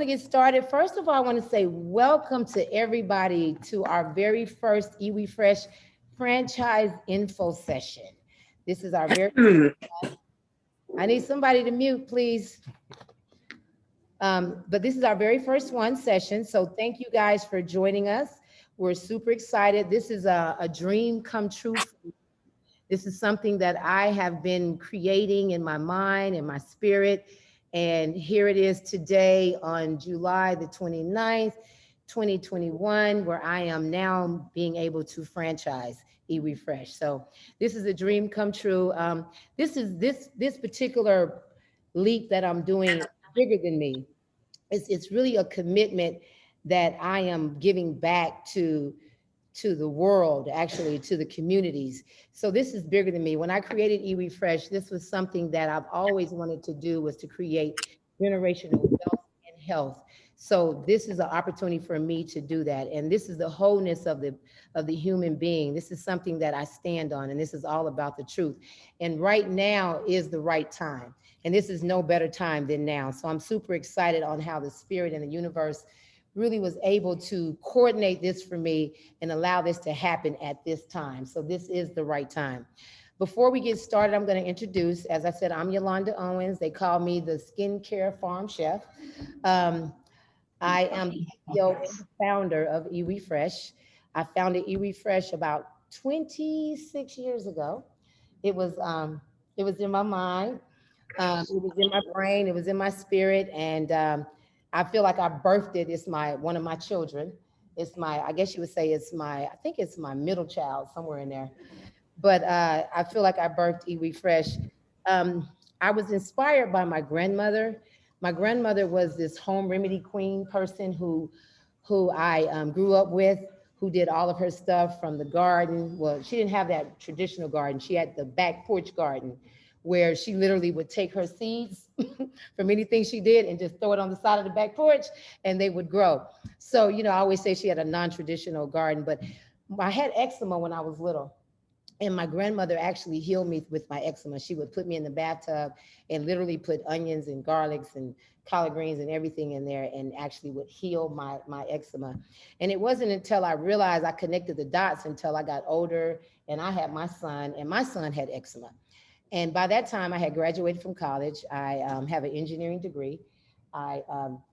going to get started. First of all, I want to say welcome to everybody to our very first eWeFresh franchise info session. This is our very, I need somebody to mute, please. But this is our very first one session. So thank you guys for joining us. We're super excited. This is a dream come true. This is something that I have been creating in my mind and my spirit. And here it is today on July the 29th, 2021, where I am now being able to franchise eWeFresh. So this is a dream come true. This particular leap that I'm doing bigger than me. It's really a commitment that I am giving back to the world, actually to the communities. So this is bigger than me. When I created eWeFresh, this was something that I've always wanted to do, was to create generational wealth and health. So this is an opportunity for me to do that. And this is the wholeness of the human being. This is something that I stand on, and this is all about the truth. And right now is the right time. And this is no better time than now. So I'm super excited on how the spirit and the universe really was able to coordinate this for me and allow this to happen at this time. So this is the right time. Before we get started, I'm going to introduce, as I said, I'm Yolanda Owens. They call me the Skincare Farm Chef. I am the CEO and the founder of eWeFresh. I founded eWeFresh about 26 years ago. It was in my mind, it was in my brain, it was in my spirit, and I feel like I birthed it. It's one of my children. It's my, I guess you would say it's my, I think it's my middle child somewhere in there. But I feel like I birthed eWeFresh. I was inspired by my grandmother. My grandmother was this home remedy queen person who I grew up with, who did all of her stuff from the garden. Well, she didn't have that traditional garden. She had the back porch garden, where she literally would take her seeds from anything she did and just throw it on the side of the back porch, and they would grow. So, I always say she had a non-traditional garden, but I had eczema when I was little. And my grandmother actually healed me with my eczema. She would put me in the bathtub and literally put onions and garlics and collard greens and everything in there, and actually would heal my eczema. And it wasn't until I realized, I connected the dots, until I got older and I had my son, and my son had eczema. And by that time, I had graduated from college. I have an engineering degree. I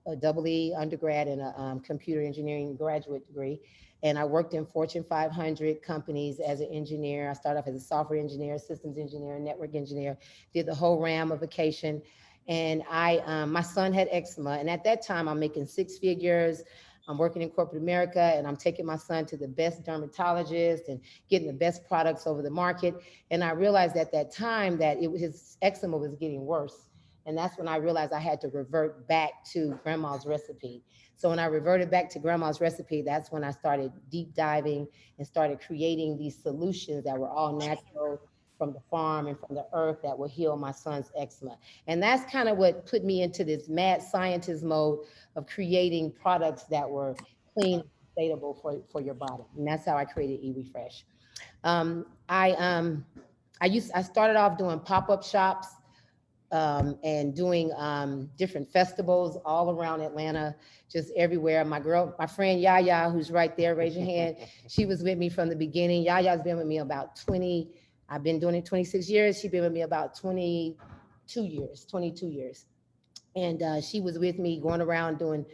a double E undergrad and a computer engineering graduate degree. And I worked in Fortune 500 companies as an engineer. I started off as a software engineer, systems engineer, network engineer, did the whole ramification. And my son had eczema. And at that time, I'm making six figures. I'm working in corporate America, and I'm taking my son to the best dermatologist and getting the best products over the market. And I realized at that time that his eczema was getting worse. And that's when I realized I had to revert back to grandma's recipe. So when I reverted back to grandma's recipe, that's when I started deep diving and started creating these solutions that were all natural, from the farm and from the earth, that will heal my son's eczema. And that's kind of what put me into this mad scientist mode of creating products that were clean and sustainable for your body. And that's how I created eWeFresh. Um, I I started off doing pop-up shops, and doing different festivals all around Atlanta, just everywhere. My friend Yaya, who's right there, raise your hand. She was with me from the beginning. Yaya's been with me about 20. I've been doing it 26 years. She's been with me about 22 years. And she was with me going around doing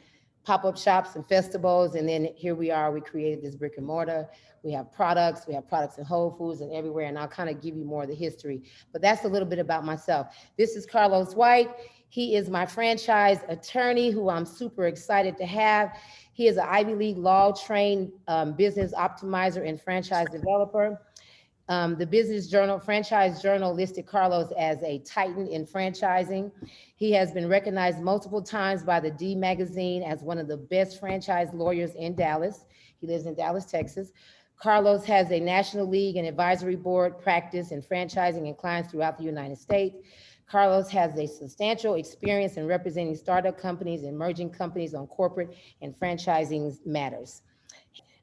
pop-up shops and festivals. And then here we are, we created this brick and mortar. We have products in Whole Foods and everywhere. And I'll kind of give you more of the history, but that's a little bit about myself. This is Carlos White. He is my franchise attorney, who I'm super excited to have. He is an Ivy League law trained business optimizer and franchise developer. The Business Journal, Franchise Journal, listed Carlos as a titan in franchising. He has been recognized multiple times by the D Magazine as one of the best franchise lawyers in Dallas. He lives in Dallas, Texas. Carlos has a National League and Advisory Board practice in franchising and clients throughout the United States. Carlos has a substantial experience in representing startup companies and emerging companies on corporate and franchising matters.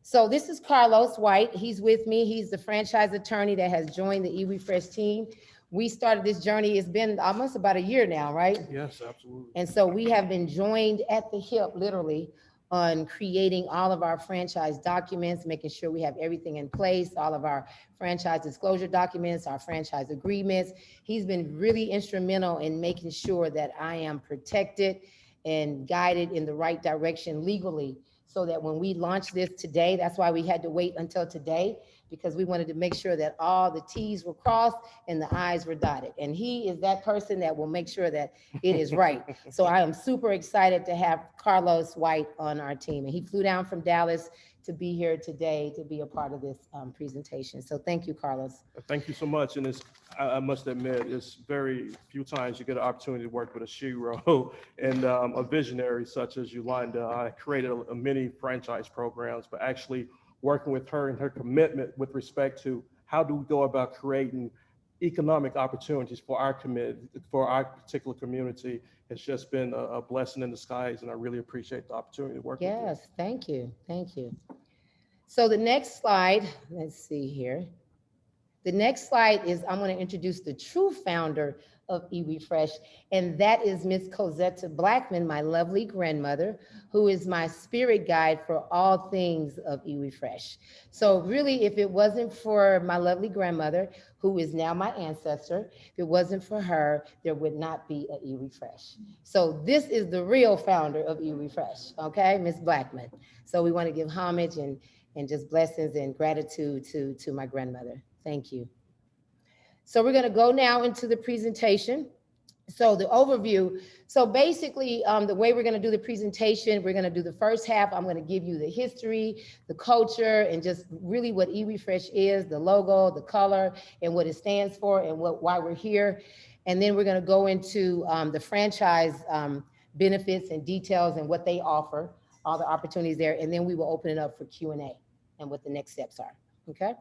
So this is Carlos White. He's with me. He's the franchise attorney that has joined the eWeFresh team. we started this journey. It's been almost about a year now, right? Yes, absolutely. And so we have been joined at the hip, literally, on creating all of our franchise documents, making sure we have everything in place, all of our franchise disclosure documents, our franchise agreements. He's been really instrumental in making sure that I am protected and guided in the right direction legally, so that when we launch this today, that's why we had to wait until today, because we wanted to make sure that all the T's were crossed and the I's were dotted. And he is that person that will make sure that it is right. So I am super excited to have Carlos White on our team. And he flew down from Dallas to be here today to be a part of this presentation. So thank you, Carlos. Thank you so much. And I must admit, it's very few times you get an opportunity to work with a shero and a visionary such as Yolanda. I created a many franchise programs, but actually working with her and her commitment with respect to how do we go about creating economic opportunities for our particular community has just been a blessing in disguise, and I really appreciate the opportunity to work with you. Yes, thank you. Thank you. So the next slide, let's see here. The next slide is I'm going to introduce the true founder of eRefresh, and that is Miss Cosetta Blackman, my lovely grandmother, who is my spirit guide for all things of eRefresh. So really, if it wasn't for my lovely grandmother, who is now my ancestor, if it wasn't for her, there would not be an eRefresh. So this is the real founder of eRefresh, okay, Miss Blackman. So we want to give homage and just blessings and gratitude to my grandmother. Thank you. So we're going to go now into the presentation. So the overview. So basically, the way we're going to do the presentation, we're going to do the first half. I'm going to give you the history, the culture, and just really what eRefresh is, the logo, the color, and what it stands for, and why we're here. And then we're going to go into the franchise benefits and details and what they offer, all the opportunities there. And then we will open it up for Q&A and what the next steps are. Okay.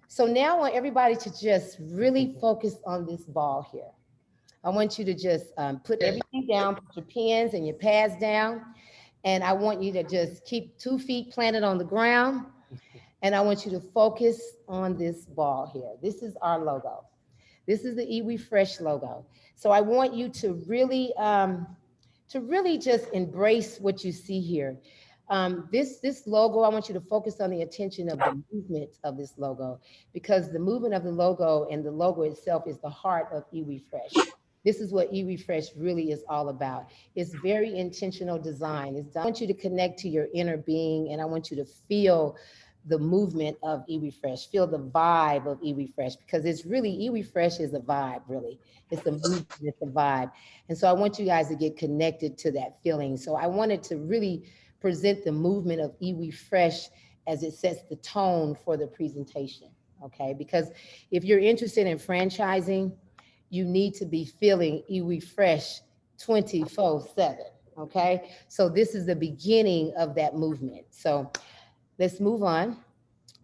So now I want everybody to just really focus on this ball here. I want you to just put everything down, put your pens and your pads down. And I want you to just keep 2 feet planted on the ground. And I want you to focus on this ball here. This is our logo. This is the eRefresh logo. So I want you to really just embrace what you see here. This logo, I want you to focus on the attention of the movement of this logo, because the movement of the logo and the logo itself is the heart of eRefresh. This is what eRefresh really is all about. It's very intentional design. I want you to connect to your inner being, and I want you to feel the movement of eRefresh, feel the vibe of eRefresh, because it's really, eRefresh is a vibe, really. It's the movement, it's the vibe. And so I want you guys to get connected to that feeling. So I wanted to really present the movement of eRefresh as it sets the tone for the presentation, okay? Because if you're interested in franchising, you need to be feeling eRefresh 24/7, okay? So this is the beginning of that movement. So let's move on.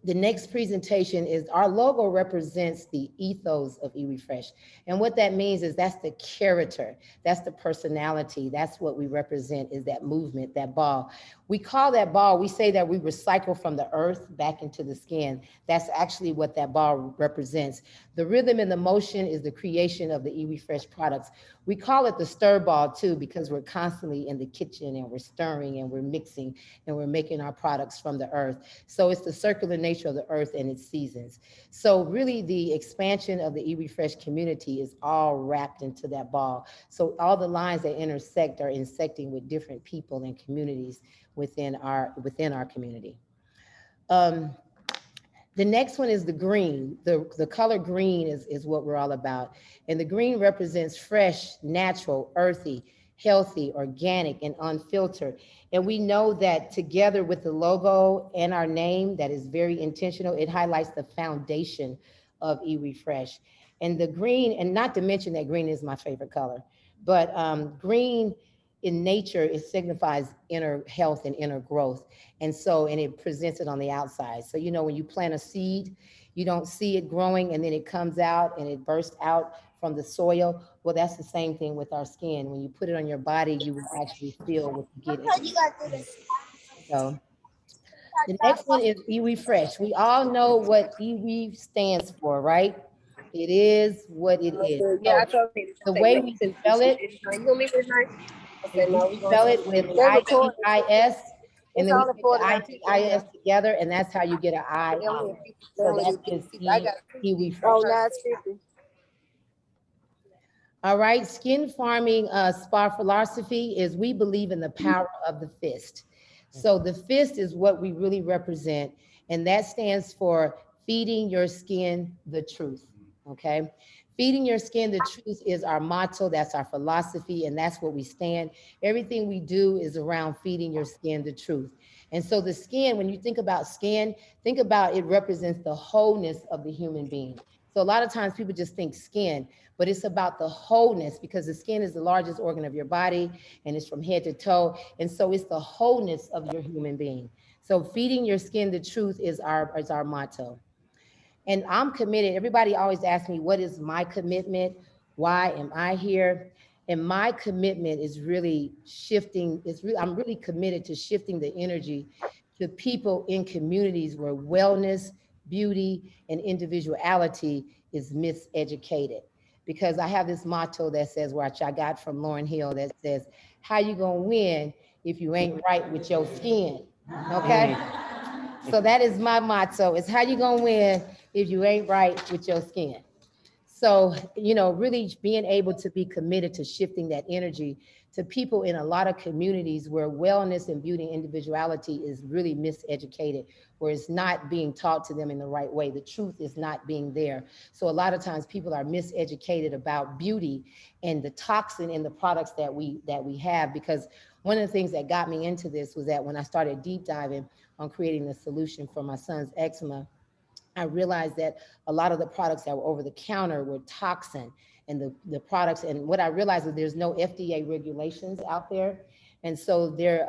The next presentation is our logo represents the ethos of eRefresh. And what that means is that's the character, that's the personality, that's what we represent, is that movement, that ball. We call that ball, we say that we recycle from the earth back into the skin. That's actually what that ball represents. The rhythm and the motion is the creation of the eRefresh products. We call it the stir ball too, because we're constantly in the kitchen and we're stirring and we're mixing and we're making our products from the earth. So it's the circular nature of the earth and its seasons. So really the expansion of the eRefresh community is all wrapped into that ball. So all the lines that intersect are intersecting with different people and communities within our community. The next one is the green. The color green is what we're all about. And the green represents fresh, natural, earthy, healthy, organic, and unfiltered. And we know that together with the logo and our name, that is very intentional, it highlights the foundation of eRefresh. And the green, and not to mention that green is my favorite color, but green in nature, it signifies inner health and inner growth. And it presents it on the outside. So, you know, when you plant a seed, you don't see it growing and then it comes out and it bursts out from the soil. Well, that's the same thing with our skin. When you put it on your body, you will actually feel what you get. So the next one is eRefresh. We all know what eRe stands for, right? It is what it is. Yeah, I So told him the to way say, we since spell it you gonna leave it tonight? I said, is we no, we're spell gonna it with they're recording. ITIS, and It's then we only put the 49 people in ITIS here. together, and that's how you get an I. They only have 50, they So only that have 50 is people. I got Iwi Fresh. oh, now it's 50. All right, skin farming spa philosophy is we believe in the power of the fist. So the fist is what we really represent, and that stands for feeding your skin the truth. Okay, feeding your skin the truth is our motto. That's our philosophy, and that's what we stand. Everything we do is around feeding your skin the truth. And so the skin, when you think about skin, think about it represents the wholeness of the human being. So a lot of times people just think skin, but it's about the wholeness because the skin is the largest organ of your body and it's from head to toe. And so it's the wholeness of your human being. So feeding your skin the truth is our motto. And I'm committed. Everybody always asks me, what is my commitment? Why am I here? And my commitment is really shifting. I'm really committed to shifting the energy to people in communities where wellness, beauty, and individuality is miseducated. Because I have this motto that says, which I got from Lauryn Hill, that says, how you gonna win if you ain't right with your skin? Okay? So that is my motto. It's how you gonna win if you ain't right with your skin. So, really being able to be committed to shifting that energy to people in a lot of communities where wellness and beauty and individuality is really miseducated, where it's not being taught to them in the right way. The truth is not being there. So a lot of times people are miseducated about beauty and the toxin in the products that we have. Because one of the things that got me into this was that when I started deep diving on creating the solution for my son's eczema, I realized that a lot of the products that were over the counter were toxin, and the products, and what I realized is there's no FDA regulations out there. And so they're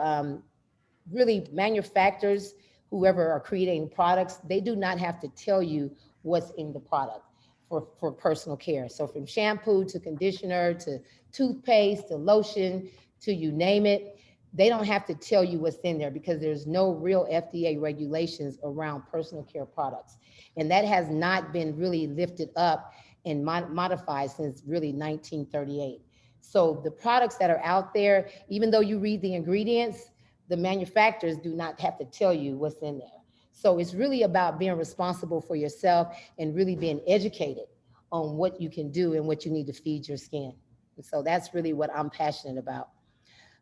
really manufacturers, whoever are creating products, they do not have to tell you what's in the product for personal care. So from shampoo to conditioner to toothpaste to lotion to you name it, they don't have to tell you what's in there because there's no real FDA regulations around personal care products. And that has not been really lifted up and modified since really 1938. So the products that are out there, even though you read the ingredients, the manufacturers do not have to tell you what's in there. So it's really about being responsible for yourself and really being educated on what you can do and what you need to feed your skin. And so that's really what I'm passionate about.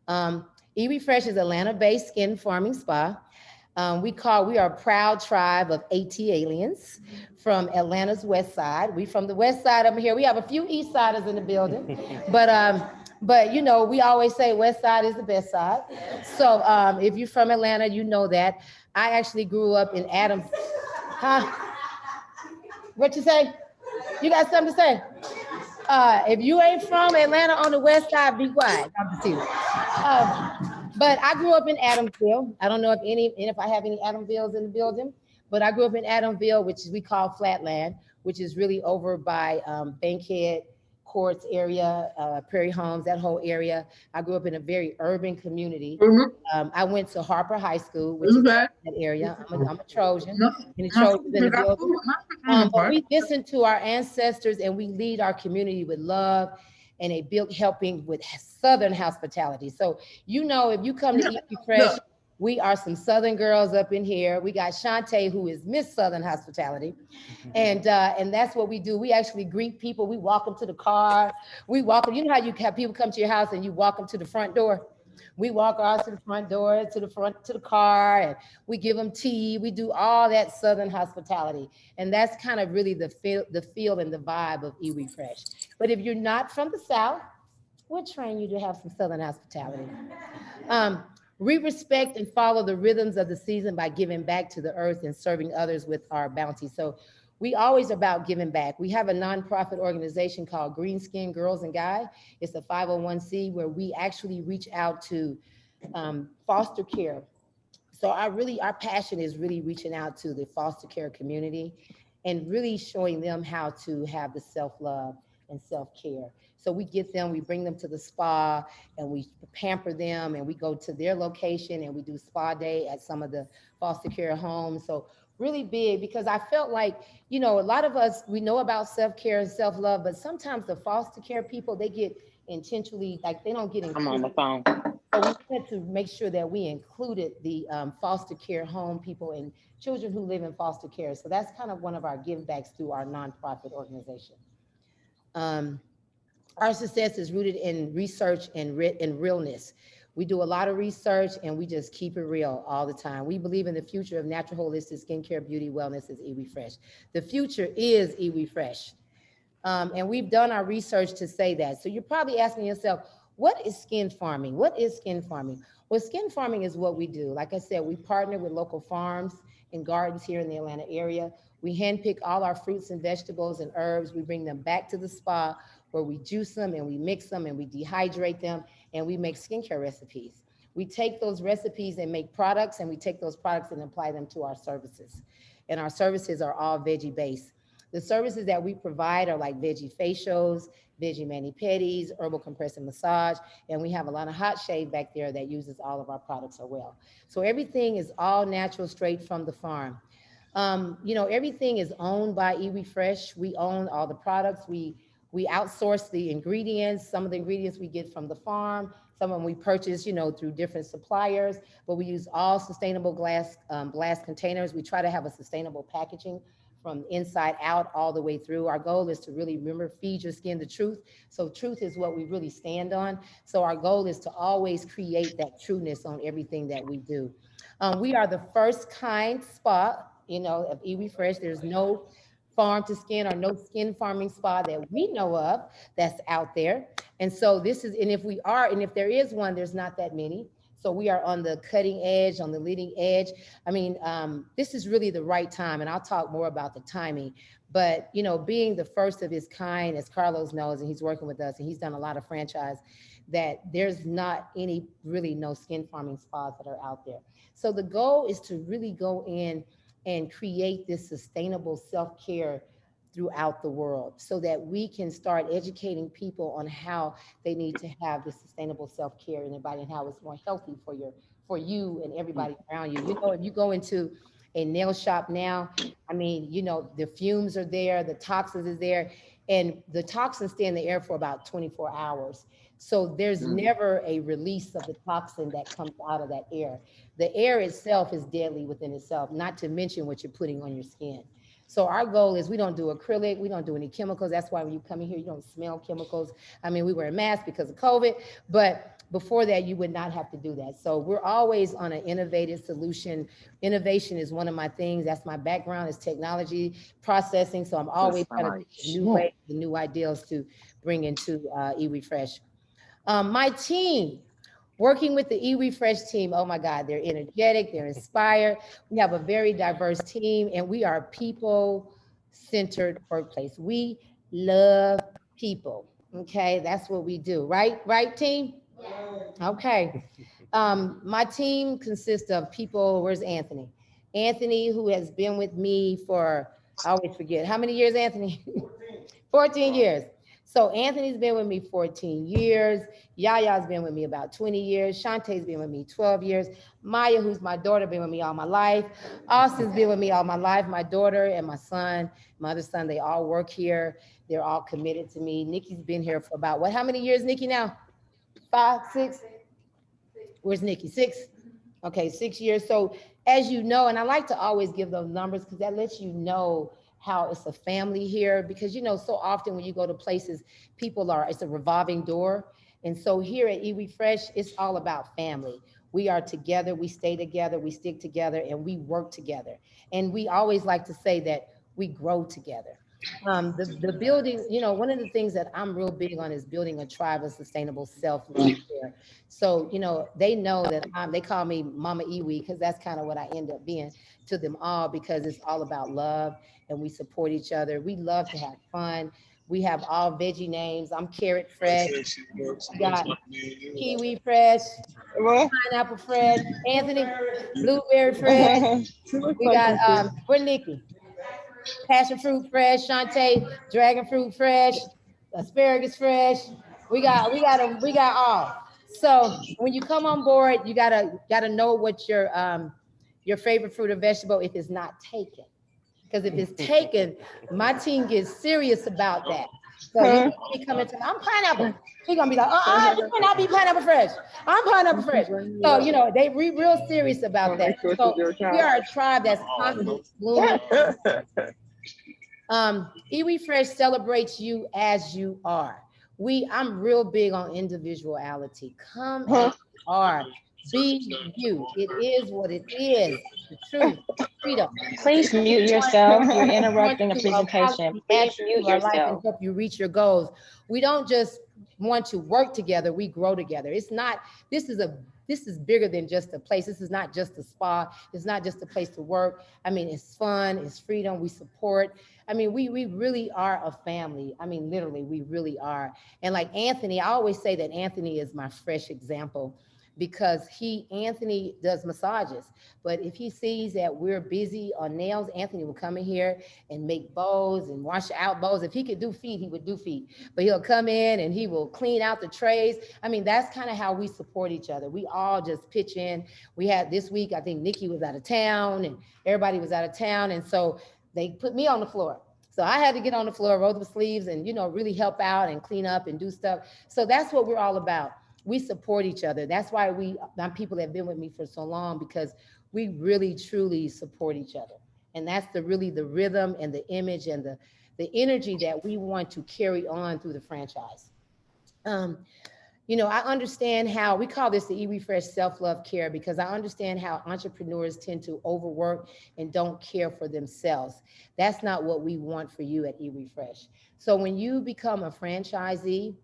eRefresh is Atlanta-based skin farming spa. We are a proud tribe of AT aliens from Atlanta's West Side. We from the West Side up here. We have a few East Siders in the building, but we always say West Side is the best side. So if you're from Atlanta, you know that. I actually grew up in Adams. Huh? What you say? You got something to say? If you ain't from Atlanta on the West Side, be quiet. I'm just kidding. But I grew up in Adamsville. I don't know if I have any Adamsvilles in the building, but I grew up in Adamsville, which we call Flatland, which is really over by Bankhead Courts area, Prairie Homes, that whole area. I grew up in a very urban community. I went to Harper High School, which is that area. I'm a Trojan, and the Trojans in the building. But we listen to our ancestors and we lead our community with love and a built helping with Southern hospitality. So, if you come to Eat Fresh, we are some Southern girls up in here. We got Shantae, who is Miss Southern Hospitality. And that's what we do. We actually greet people. We walk them to the car. We walk them. You know how you have people come to your house and you walk them to the front door? We walk ours to the front door, to the car, and we give them tea. We do all that Southern hospitality. And that's kind of really the feel and the vibe of eRefresh. But if you're not from the South, we'll train you to have some Southern hospitality. We respect and follow the rhythms of the season by giving back to the earth and serving others with our bounty. So we always about giving back. We have a nonprofit organization called Green Skin Girls and Guy. It's a 501c where we actually reach out to foster care. So our passion is really reaching out to the foster care community and really showing them how to have the self-love and self-care. So we bring them to the spa and we pamper them and we go to their location and we do spa day at some of the foster care homes. So really big, because I felt like, you know, a lot of us, we know about self-care and self-love, but sometimes the foster care people, they get intentionally, like they don't get I'm on the included. phone. So we wanted to make sure that we included the foster care home people and children who live in foster care. So that's kind of one of our give backs through our nonprofit organization. Um, our success is rooted in research and realness. We do a lot of research and we just keep it real all the time. We believe in the future of natural holistic skincare, beauty, wellness is eWeFresh. The future is eWeFresh. And we've done our research to say that. So you're probably asking yourself, what is skin farming? What is skin farming? Well, skin farming is what we do. Like I said, we partner with local farms and gardens here in the Atlanta area. We handpick all our fruits and vegetables and herbs. We bring them back to the spa where we juice them and we mix them and we dehydrate them and we make skincare recipes. We take those recipes and make products, and we take those products and apply them to our services. And our services are all veggie based. The services that we provide are like veggie facials, veggie mani-pedis, herbal compressive massage, and we have a lot of hot shave back there that uses all of our products as well. So everything is all natural, straight from the farm. You know, everything is owned by eWeFresh. We own all the products. We outsource the ingredients. Some of the ingredients we get from the farm. Some of them we purchase, you know, through different suppliers. But we use all sustainable glass containers. We try to have a sustainable packaging from inside out all the way through. Our goal is to really remember, feed your skin the truth. So truth is what we really stand on. So our goal is to always create that trueness on everything that we do. We are the first kind spa, you know, of eWeFresh. There's no farm to skin or no skin farming spa that we know of that's out there. And so this is, and if there is one, there's not that many. So we are on the cutting edge, on the leading edge. I mean, this is really the right time, and I'll talk more about the timing. But, you know, being the first of his kind, as Carlos knows, and he's working with us, and he's done a lot of franchise, that there's not any, really no skin farming spas that are out there. So the goal is to really go in and create this sustainable self-care throughout the world so that we can start educating people on how they need to have this sustainable self-care in their body and how it's more healthy for you and everybody around you. You know, if you go into a nail shop now, I mean, you know, the fumes are there, the toxins is there, and the toxins stay in the air for about 24 hours. So there's never a release of the toxin that comes out of that air. The air itself is deadly within itself, not to mention what you're putting on your skin. So our goal is we don't do acrylic, we don't do any chemicals. That's why when you come in here, you don't smell chemicals. I mean, we wear a mask because of COVID, but before that, you would not have to do that. So we're always on an innovative solution. Innovation is one of my things. That's my background, is technology processing. So I'm always trying to think of new ways and new ideas to bring into eWeFresh. My team, working with the eWeFresh team, oh my God, they're energetic, they're inspired. We have a very diverse team, and we are a people-centered workplace. We love people, okay? That's what we do, right? Right, team? Okay. My team consists of people, where's Anthony? Anthony, who has been with me for, I always forget, how many years, Anthony? 14 years. So Anthony's been with me 14 years. Yaya's been with me about 20 years. Shantae's been with me 12 years. Maya, who's my daughter, been with me all my life. Austin's been with me all my life. My daughter and my son, my other son, they all work here. They're all committed to me. Nikki's been here for about, how many years, Nikki, now? 5, 6? Where's Nikki? 6? Okay, 6 years. So as you know, and I like to always give those numbers because that lets you know how it's a family here, because, you know, so often when you go to places, it's a revolving door. And so here at eWeFresh, it's all about family. We are together, we stay together, we stick together, and we work together. And we always like to say that we grow together. The building, you know, one of the things that I'm real big on is building a tribe of sustainable self-love care. So, you know, they know that they call me Mama Iwi, because that's kind of what I end up being to them all, because it's all about love and we support each other. We love to have fun. We have all veggie names. I'm Carrot Fresh. We got Kiwi Fresh, Pineapple Fresh, Anthony, Blueberry Fresh. We got, where's Nikki? Passion Fruit Fresh, Shantae, Dragon Fruit Fresh, Asparagus Fresh. We got all. So when you come on board, you gotta know what your your favorite fruit or vegetable if it's not taken. Because if it's taken, my team gets serious about that. So he be coming to me, I'm pineapple. She's gonna be like, you cannot be pineapple fresh. I'm pineapple fresh. So, you know, they real serious about that. So we are a tribe that's constantly blooming. Iwi Fresh celebrates you as you are. I'm real big on individuality. Come as you are. Be you. It is what it is. The truth. Freedom. Please mute yourself. You're interrupting the presentation. Please mute Our life and yourself. help you reach your goals. We don't just want to work together, we grow together. This is bigger than just a place. This is not just a spa. It's not just a place to work. I mean, it's fun, it's freedom, we support. I mean, we really are a family. I mean, literally, we really are. And like Anthony, I always say that Anthony is my fresh example, because Anthony does massages, but if he sees that we're busy on nails, Anthony will come in here and make bows and wash out bows. If he could do feet, he would do feet, but he'll come in and he will clean out the trays. I mean, that's kind of how we support each other. We all just pitch in. We had this week, I think Nikki was out of town and everybody was out of town. And so they put me on the floor. So I had to get on the floor, roll the sleeves and, you know, really help out and clean up and do stuff. So that's what we're all about. We support each other. That's why people have been with me for so long, because we really, truly support each other. And that's really the rhythm and the image and the energy that we want to carry on through the franchise. You know, I understand how we call this the Iwi Fresh self-love care, because I understand how entrepreneurs tend to overwork and don't care for themselves. That's not what we want for you at Iwi Fresh. So when you become a franchisee,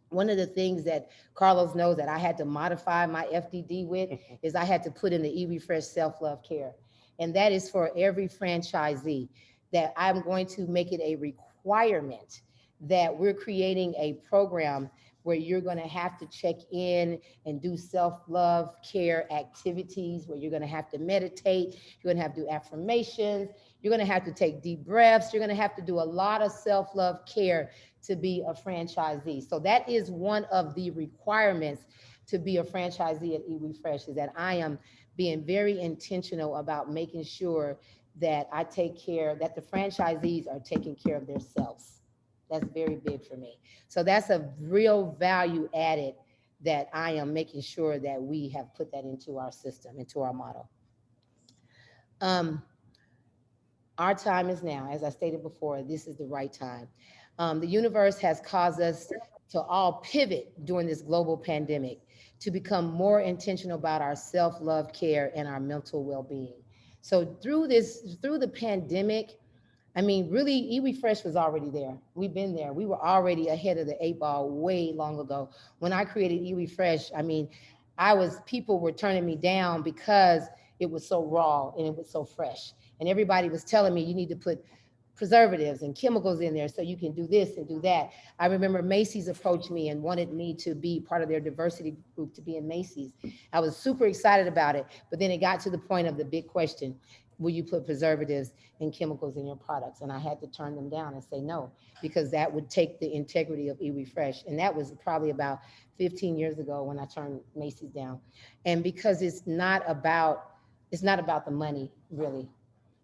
one of the things that Carlos knows that I had to modify my FDD with is I had to put in the Iwi Fresh self-love care. And that is for every franchisee, that I'm going to make it a requirement that we're creating a program where you're going to have to check in and do self-love care activities, where you're going to have to meditate, you're going to have to do affirmations, you're going to have to take deep breaths, you're going to have to do a lot of self-love care to be a franchisee. So that is one of the requirements to be a franchisee at Iwi Fresh, is that I am being very intentional about making sure that I take care, that the franchisees are taking care of themselves. That's very big for me. So that's a real value added that I am making sure that we have put that into our system, into our model. Our time is now. As I stated before, this is the right time. The universe has caused us to all pivot during this global pandemic to become more intentional about our self-love care and our mental well-being. So through the pandemic, I mean, really, Iwi Fresh was already there. We've been there. We were already ahead of the 8 ball way long ago. When I created Iwi Fresh, I mean, people were turning me down because it was so raw and it was so fresh. And everybody was telling me, you need to put preservatives and chemicals in there so you can do this and do that. I remember Macy's approached me and wanted me to be part of their diversity group, to be in Macy's. I was super excited about it, but then it got to the point of the big question: will you put preservatives and chemicals in your products? And I had to turn them down and say no, because that would take the integrity of Iwi Fresh. And that was probably about 15 years ago when I turned Macy's down. And because it's not about the money, really.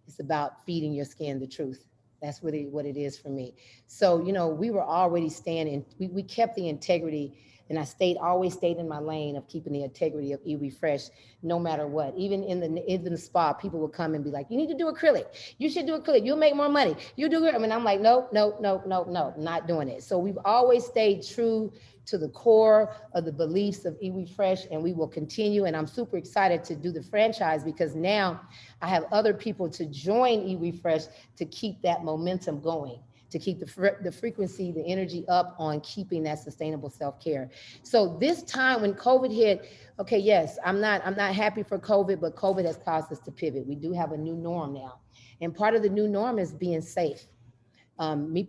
It's about feeding your skin the truth. That's really what it is for me. So, you know, we were already standing, we kept the integrity, and I always stayed in my lane of keeping the integrity of Iwi Fresh, no matter what. Even in the spa, people would come and be like, you need to do acrylic. You should do acrylic. You'll make more money. You do it. I mean, I'm like, no, not doing it. So we've always stayed true to the core of the beliefs of Iwi Fresh, and we will continue. And I'm super excited to do the franchise, because now I have other people to join Iwi Fresh to keep that momentum going, to keep the frequency, the energy up on keeping that sustainable self-care. So this time when COVID hit, okay, yes, I'm not happy for COVID, but COVID has caused us to pivot. We do have a new norm now. And part of the new norm is being safe.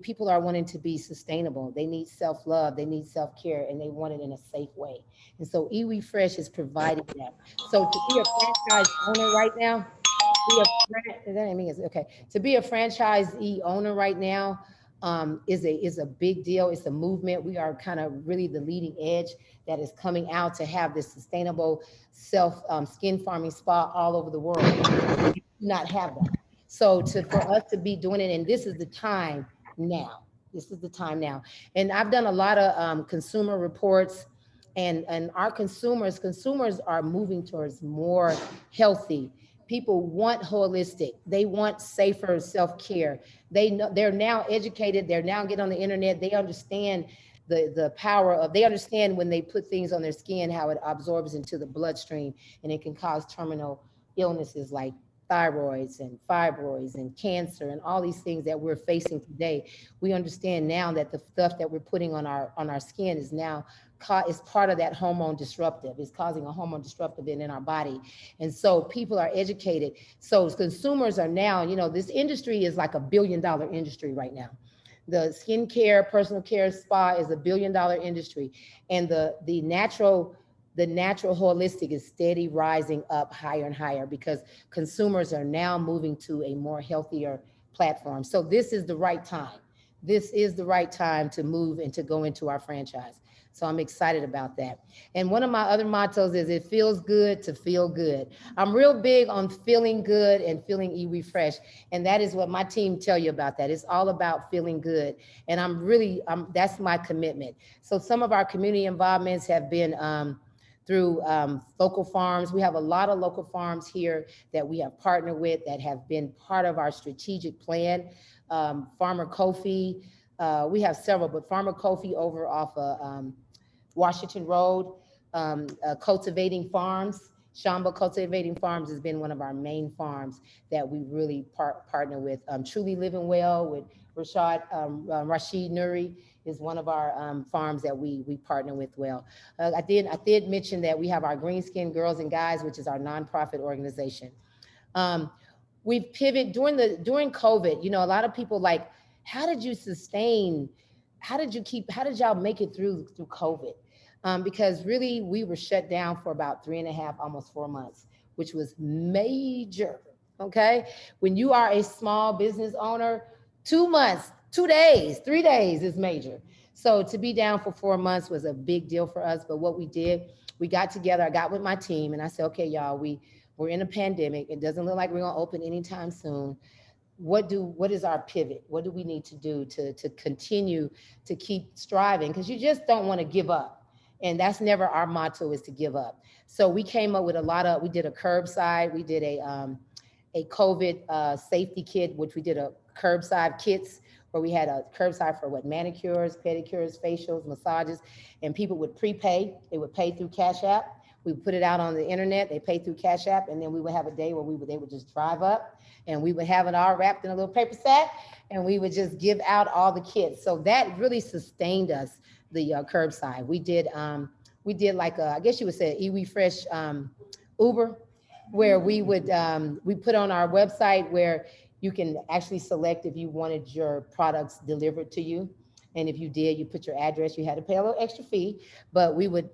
People are wanting to be sustainable. They need self-love, they need self-care, and they want it in a safe way. And so Iwi Fresh is providing that. So to be a franchise owner right now, to be a franchisee owner right now, is a big deal. It's a movement. We are kind of really the leading edge that is coming out to have this sustainable self skin farming spa all over the world. We do not have that. So for us to be doing it, and this is the time now. This is the time now. And I've done a lot of consumer reports, and our consumers are moving towards more healthy. People want holistic. They want safer self-care. They're now educated. They're now getting on the internet. They understand the power of, they understand when they put things on their skin, how it absorbs into the bloodstream, and it can cause terminal illnesses like thyroids and fibroids and cancer and all these things that we're facing today. We understand now that the stuff that we're putting on our skin is now is part of that hormone disruptive. It's causing a hormone disruptive in our body. And so people are educated. So consumers are now, you know, this industry is like $1 billion industry right now. The skincare, personal care, spa is $1 billion industry. And the natural holistic is steady rising up higher and higher because consumers are now moving to a more healthier platform. So this is the right time. This is the right time to move and to go into our franchise. So I'm excited about that. And one of my other mottos is it feels good to feel good. I'm real big on feeling good and feeling e-refresh. And that is what my team tell you about that. It's all about feeling good. And that's my commitment. So some of our community involvements have been through local farms. We have a lot of local farms here that we have partnered with that have been part of our strategic plan. Farmer Kofi, we have several, but Farmer Kofi over off of Washington Road, Cultivating Farms. Shamba Cultivating Farms has been one of our main farms that we really partner with. Truly Living Well with Rashid Nuri is one of our farms that we partner with well. I did mention that we have our Green Skin Girls and Guys, which is our nonprofit organization. We've pivoted during COVID. You know, a lot of people like, how did you sustain? How did y'all make it through COVID? Because really we were shut down for about 3.5, almost 4 months, which was major. Okay, when you are a small business owner, 2 months, 2 days, 3 days is major. So to be down for 4 months was a big deal for us. But what we did, we got together, I got with my team and I said, okay, y'all, we're in a pandemic. It doesn't look like we're gonna open anytime soon. What is our pivot? What do we need to do to continue to keep striving? Because you just don't want to give up. And that's never our motto, is to give up. So we came up with we did a curbside, we did a COVID safety kit, which we did a curbside kits where we had a curbside for manicures, pedicures, facials, massages, and people would prepay. They would pay through Cash App. We would put it out on the internet. They pay through Cash App, and then we would have a day where they would just drive up, and we would have it all wrapped in a little paper sack, and we would just give out all the kits. So that really sustained us, the curbside. We did like I guess you would say e-refresh Uber, where we would we put on our website where you can actually select if you wanted your products delivered to you. And if you did, you put your address, you had to pay a little extra fee, but we would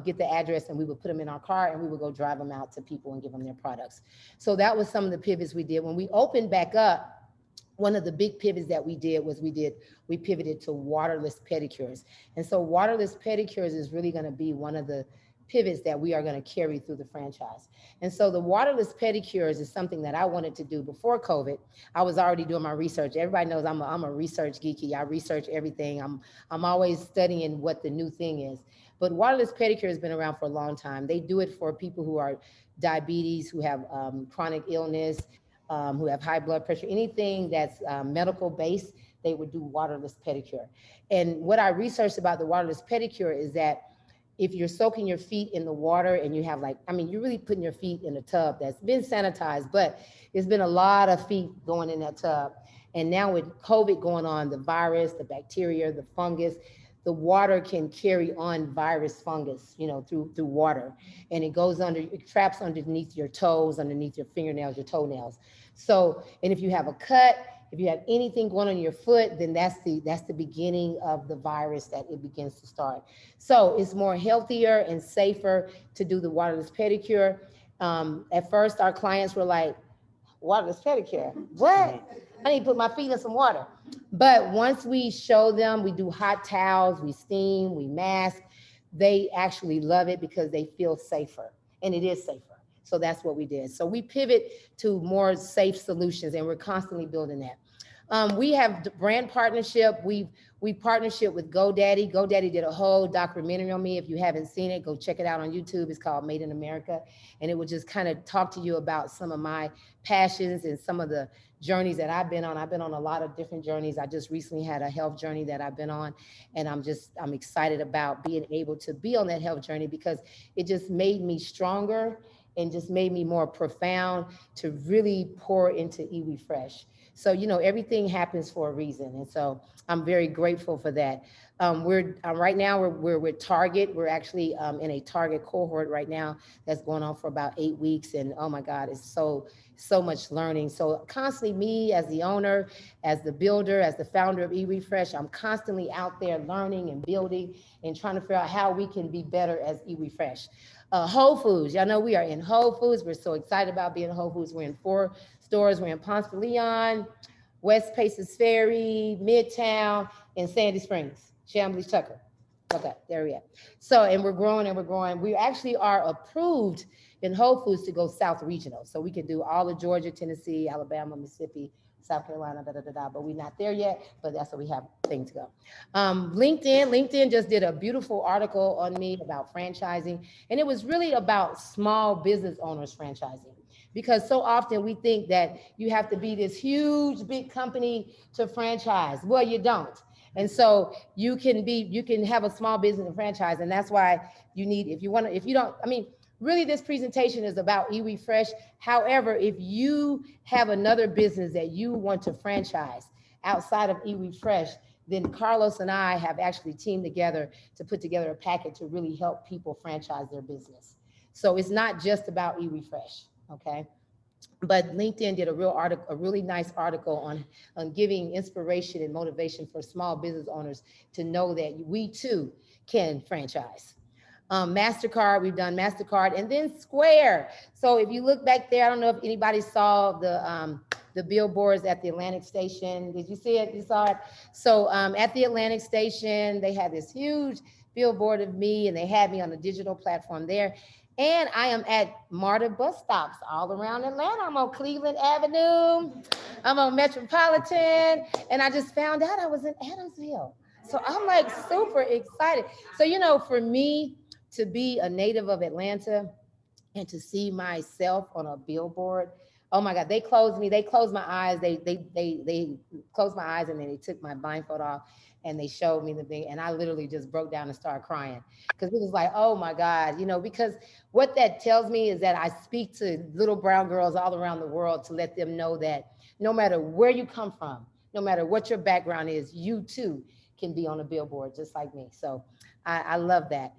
get the address and we would put them in our car and we would go drive them out to people and give them their products. So that was some of the pivots we did. When we opened back up, one of the big pivots that we did was we pivoted to waterless pedicures. And so waterless pedicures is really gonna be one of the pivots that we are going to carry through the franchise. And so the waterless pedicures is something that I wanted to do before COVID. I was already doing my research. Everybody knows I'm a research geeky. I research everything. I'm always studying what the new thing is. But waterless pedicure has been around for a long time. They do it for people who are diabetes, who have chronic illness, who have high blood pressure, anything that's medical based, they would do waterless pedicure. And what I researched about the waterless pedicure is that if you're soaking your feet in the water and you have you're really putting your feet in a tub that's been sanitized, but there's been a lot of feet going in that tub. And now with COVID going on, the virus, the bacteria, the fungus, the water can carry on virus fungus, through water. And it traps underneath your toes, underneath your fingernails, your toenails. So, and if you have a cut, if you have anything going on your foot, then that's the beginning of the virus that it begins to start. So it's more healthier and safer to do the waterless pedicure. At first, our clients were like, waterless pedicure, what? I need to put my feet in some water. But once we show them, we do hot towels, we steam, we mask, they actually love it because they feel safer, and it is safer. So that's what we did. So we pivot to more safe solutions, and we're constantly building that. We have brand partnership. We partnership with GoDaddy. GoDaddy did a whole documentary on me. If you haven't seen it, go check it out on YouTube. It's called Made in America. And it will just kind of talk to you about some of my passions and some of the journeys that I've been on. I've been on a lot of different journeys. I just recently had a health journey that I've been on. And I'm excited about being able to be on that health journey because it just made me stronger and just made me more profound to really pour into eWeFresh. So, everything happens for a reason. And so I'm very grateful for that. Right now we're with Target. We're actually in a Target cohort right now that's going on for about 8 weeks. And oh my God, it's so much learning. So constantly me as the owner, as the builder, as the founder of eWeFresh, I'm constantly out there learning and building and trying to figure out how we can be better as eWeFresh. Whole Foods, y'all know we are in Whole Foods. We're so excited about being in Whole Foods. We're in 4 stores. We're in Ponce de Leon, West Paces Ferry, Midtown, and Sandy Springs, Chamblee Tucker. Okay, there we are. So, and we're growing and we're growing. We actually are approved in Whole Foods to go South Regional. So we can do all of Georgia, Tennessee, Alabama, Mississippi, South Carolina, but we're not there yet, but that's what we have thing to go. LinkedIn just did a beautiful article on me about franchising. And it was really about small business owners franchising. Because so often we think that you have to be this huge, big company to franchise. Well, you don't. And so you can have a small business and franchise. And that's why you need, really this presentation is about eWeFresh. However, if you have another business that you want to franchise outside of eWeFresh, then Carlos and I have actually teamed together to put together a package to really help people franchise their business. So it's not just about eWeFresh. Okay, but LinkedIn did a really nice article on giving inspiration and motivation for small business owners to know that we too can franchise. MasterCard, we've done MasterCard, and then Square. So if you look back there, I don't know if anybody saw the billboards at the Atlantic Station. Did you see it? You saw it? So at the Atlantic Station, they had this huge billboard of me, and they had me on a digital platform there. And I am at MARTA bus stops all around Atlanta. I'm on Cleveland Avenue. I'm on Metropolitan. And I just found out I was in Adamsville. So I'm like super excited. So, for me to be a native of Atlanta and to see myself on a billboard, oh my God, they closed me. They closed my eyes. They closed my eyes, and then they took my blindfold off and they showed me the thing. And I literally just broke down and started crying because it was like, oh my God, because what that tells me is that I speak to little brown girls all around the world to let them know that no matter where you come from, no matter what your background is, you too can be on a billboard just like me. So I love that.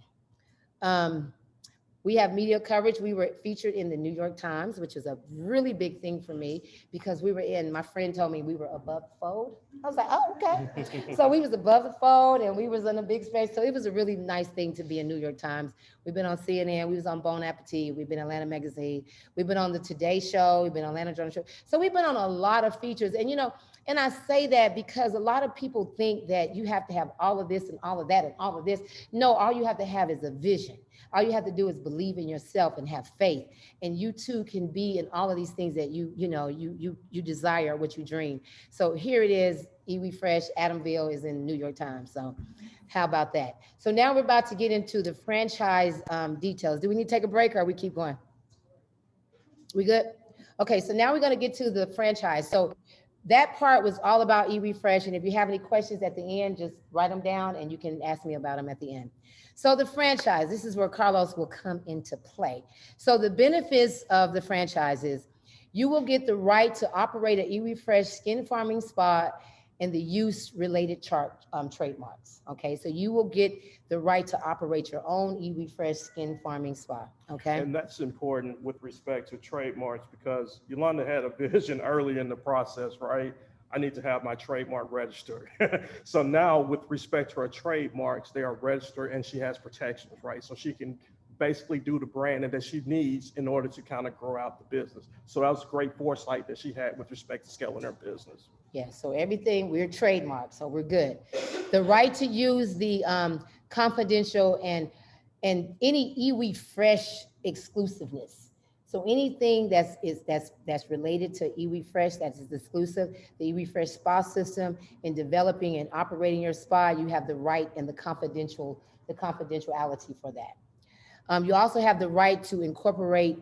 We have media coverage. We were featured in the New York Times, which is a really big thing for me because my friend told me we were above the fold. I was like, oh, okay. So we was above the fold and we was in a big space. So it was a really nice thing to be in New York Times. We've been on CNN. We was on Bon Appetit. We've been Atlanta Magazine. We've been on the Today Show. We've been on Atlanta Journal Show. So we've been on a lot of features. And, and I say that because a lot of people think that you have to have all of this and all of that and all of this. No, all you have to have is a vision. All you have to do is believe in yourself and have faith. And you too can be in all of these things that you desire, what you dream. So here it is, eWeFresh, Adamsville is in New York Times. So how about that? So now we're about to get into the franchise details. Do we need to take a break or we keep going? We good? Okay, so now we're gonna get to the franchise. So that part was all about eWeFresh. And if you have any questions at the end, just write them down and you can ask me about them at the end. So the franchise, this is where Carlos will come into play. So the benefits of the franchise is you will get the right to operate an eWeFresh skin farming spa and the use related trademarks. Okay, so you will get the right to operate your own eWeFresh skin farming spa. Okay. And that's important with respect to trademarks because Yolanda had a vision early in the process, right? I need to have my trademark registered. So now with respect to her trademarks, they are registered and she has protections, right? So she can basically do the branding that she needs in order to kind of grow out the business. So that was great foresight that she had with respect to scaling her business. Yeah, so everything, we're trademarked, so we're good. The right to use the confidential and any iwi Fresh exclusiveness. So anything that's related to iwi Fresh that is exclusive, the iwi Fresh spa system, in developing and operating your spa, you have the right and the confidentiality for that. You also have the right to incorporate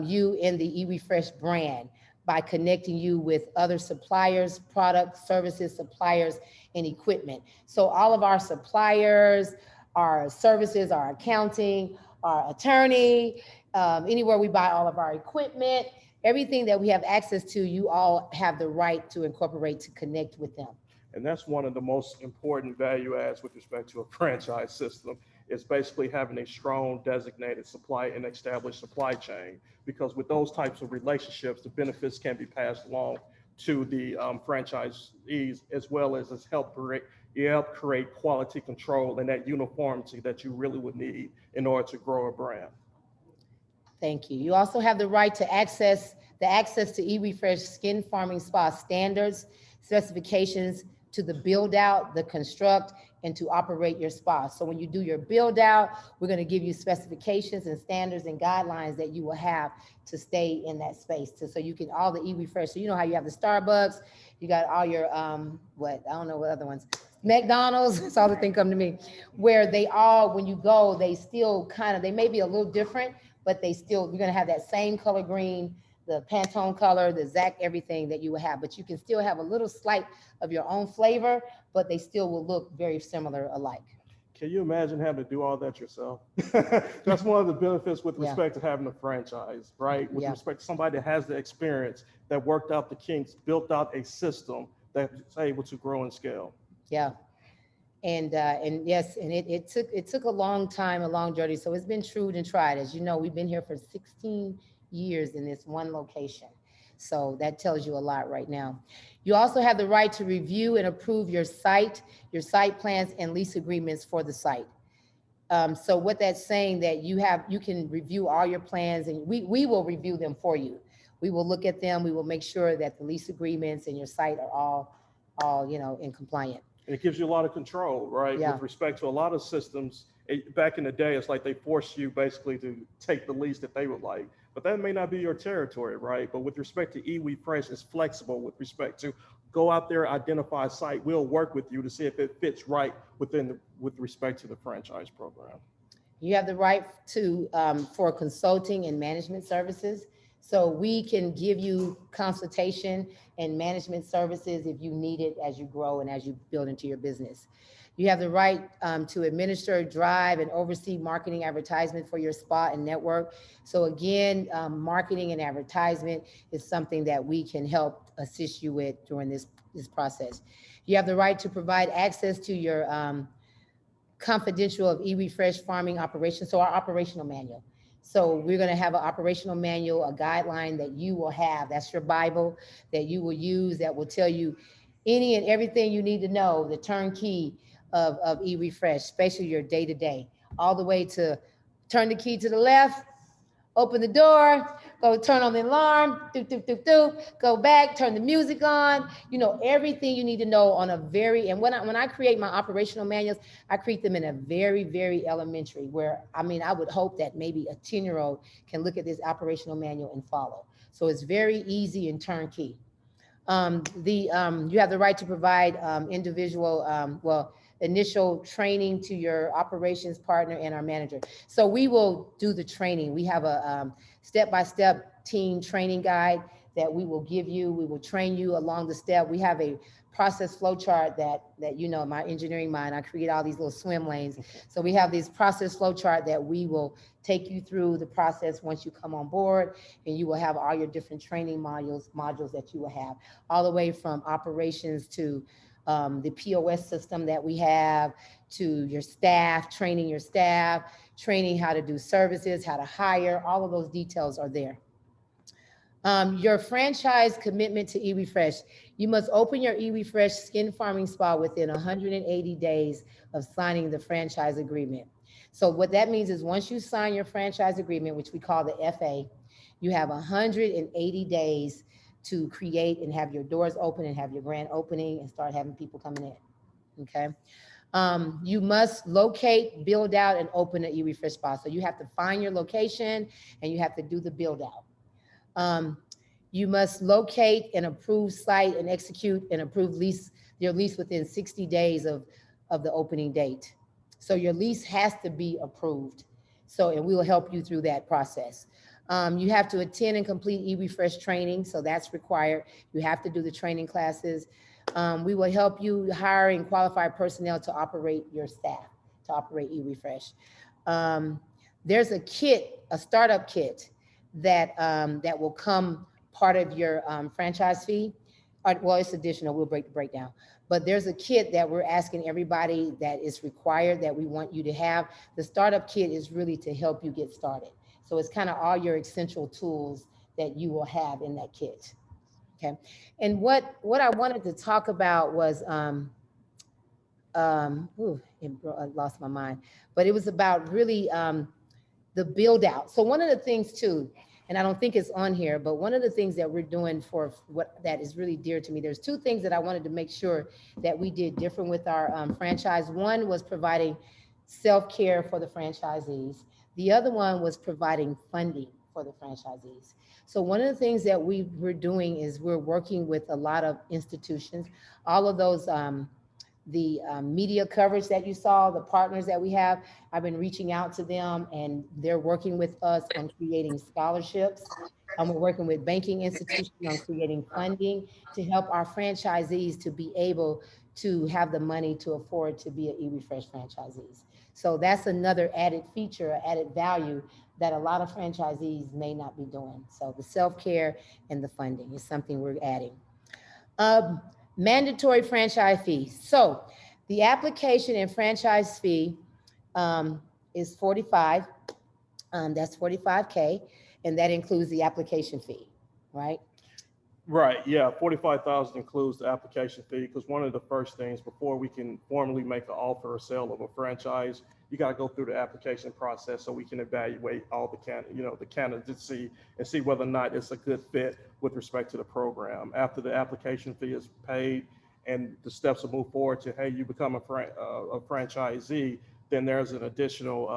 you in the iwi Fresh brand by connecting you with other suppliers, products, services, suppliers, and equipment. So all of our suppliers, our services, our accounting, our attorney, anywhere we buy all of our equipment, everything that we have access to, you all have the right to incorporate to connect with them. And that's one of the most important value adds with respect to a franchise system, is basically having a strong designated supply and established supply chain. Because with those types of relationships, the benefits can be passed along to the franchisees, as well as help create quality control and that uniformity that you really would need in order to grow a brand. Thank you. You also have the right to access to iwi Fresh Skin Farming Spa standards, specifications to the build out, the construct, and to operate your spa. So when you do your build out, we're going to give you specifications and standards and guidelines that you will have to stay in that space. So you can, all the iwi Fresh, so you know how you have the Starbucks, you got all your, I don't know what other ones, McDonald's, that's all the thing come to me, where they all, when you go, they still kind of, they may be a little different, but they still, you're going to have that same color green, the Pantone color, the exact everything that you will have, but you can still have a little slight of your own flavor, but they still will look very similar alike. Can you imagine having to do all that yourself? That's one of the benefits with respect to having a franchise, right? With respect to somebody that has the experience, that worked out the kinks, built out a system that's able to grow and scale. Yeah. And yes, and it took a long time, a long journey. So it's been true and tried. As you know, we've been here for 16 years in this one location. So that tells you a lot right now. You also have the right to review and approve your site plans and lease agreements for the site. So what that's saying, that you can review all your plans, and we will review them for you. We will look at them. We will make sure that the lease agreements and your site are all in compliant. And it gives you a lot of control, right? Yeah. With respect to a lot of systems, back in the day, it's like they force you basically to take the lease that they would like, but that may not be your territory, right? But with respect to iwi Fresh, it's flexible with respect to go out there, identify a site. We'll work with you to see if it fits right with respect to the franchise program. You have the right to for consulting and management services. So we can give you consultation and management services if you need it as you grow and as you build into your business. You have the right to administer, drive, and oversee marketing advertisement for your spa and network. So again, marketing and advertisement is something that we can help assist you with during this process. You have the right to provide access to your confidential of iwi Fresh farming operations, so our operational manual. So we're going to have an operational manual, a guideline that you will have. That's your Bible that you will use, that will tell you any and everything you need to know, the turnkey of iwi Fresh, especially your day-to-day, all the way to turn the key to the left, open the door, go turn on the alarm, go back, turn the music on, everything you need to know on a very, and when I create my operational manuals, I create them in a very, very elementary, where, I would hope that maybe a 10-year-old can look at this operational manual and follow. So it's very easy and turnkey. You have the right to provide individual, initial training to your operations partner and our manager. So we will do the training. We have a step-by-step team training guide that we will give you. We will train you along the step. We have a process flow chart that my engineering mind, I create all these little swim lanes. So we have this process flow chart that we will take you through the process once you come on board, and you will have all your different training modules that you will have, all the way from operations to the POS system that we have, to your staff, training your staff, training how to do services, how to hire, all of those details are there. Your franchise commitment to iwi Fresh. You must open your iwi Fresh Skin Farming Spa within 180 days of signing the franchise agreement. So what that means is once you sign your franchise agreement, which we call the FA, you have 180 days to create and have your doors open and have your grand opening and start having people coming in, okay? You must locate, build out, and open an e-refresh spa. So you have to find your location and you have to do the build out. You must locate an approved site and execute an approved lease, your lease within 60 days of the opening date. So your lease has to be approved. So, and we will help you through that process. You have to attend and complete e-refresh training. So that's required. You have to do the training classes. We will help you hire and qualify personnel to operate your staff, to operate e-refresh. There's a kit, a startup kit that, that will come part of your franchise fee. Well, it's additional, we'll break the breakdown. But there's a kit that we're asking everybody that is required that we want you to have. The startup kit is really to help you get started. So it's kind of all your essential tools that you will have in that kit. Okay. And what I wanted to talk about was, I lost my mind, but it was about really the build out. So one of the things too, and I don't think it's on here, but one of the things that we're doing for what that is really dear to me, there's two things that I wanted to make sure that we did different with our franchise. One was providing self-care for the franchisees. The other one was providing funding for the franchisees. So one of the things that we're doing is we're working with a lot of institutions, all of those, the media coverage that you saw, the partners that we have, I've been reaching out to them and they're working with us on creating scholarships. We're working with banking institutions on creating funding to help our franchisees to be able to have the money to afford to be an e-refresh franchisees. So that's another added feature, added value that a lot of franchisees may not be doing. So the self-care and the funding is something we're adding. Mandatory franchise fees. So the application and franchise fee is 45. That's 45K, and that includes the application fee, right? Right, yeah, 45,000 includes the application fee, because one of the first things before we can formally make an offer or sale of a franchise, you got to go through the application process so we can evaluate all the candidacy and see whether or not it's a good fit with respect to the program. After the application fee is paid and the steps to move forward to, hey, you become a franchisee, then there's an additional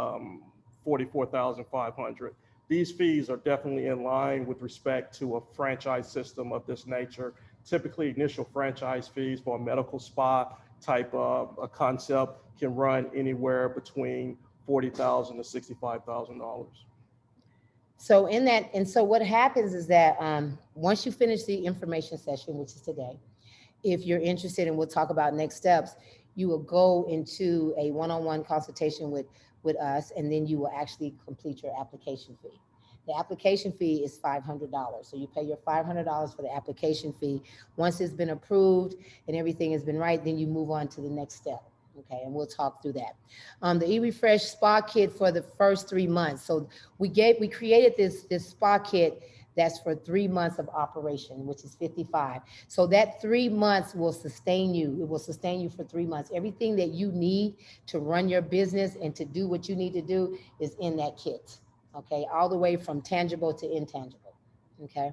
44,500. These fees are definitely in line with respect to a franchise system of this nature. Typically, initial franchise fees for a medical spa type of a concept can run anywhere between $40,000 to $65,000. So in that, and so what happens is that once you finish the information session, which is today, if you're interested, and we'll talk about next steps, you will go into a one-on-one consultation with us, and then you will actually complete your application fee. The application fee is $500. So you pay your $500 for the application fee. Once it's been approved and everything has been right, then you move on to the next step. Okay, and we'll talk through that. The e-refresh spa kit for the first 3 months. So we created this spa kit that's for 3 months of operation, which is 55. So that 3 months will sustain you. It will sustain you for 3 months. Everything that you need to run your business and to do what you need to do is in that kit. Okay, all the way from tangible to intangible. Okay,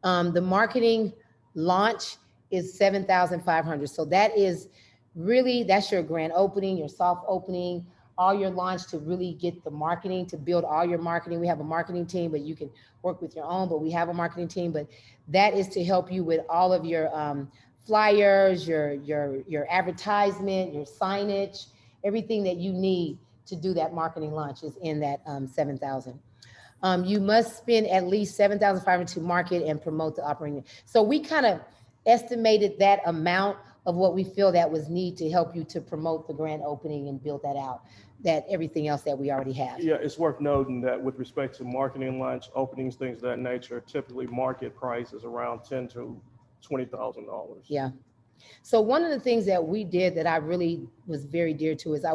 the marketing launch is 7,500. So that is really, that's your grand opening, your soft opening, all your launch to really get the marketing, to build all your marketing. We have a marketing team, but you can work with your own, but we have a marketing team, but that is to help you with all of your flyers, your advertisement, your signage, everything that you need to do that marketing launch is in that 7,000. You must spend at least 7,500 to market and promote the operating. So we kind of estimated that amount of what we feel that was need to help you to promote the grand opening and build that out, that everything else that we already have. Yeah, it's worth noting that with respect to marketing launch, openings, things of that nature, typically market price is around $10,000 to $20,000. Yeah. So one of the things that we did that I really was very dear to is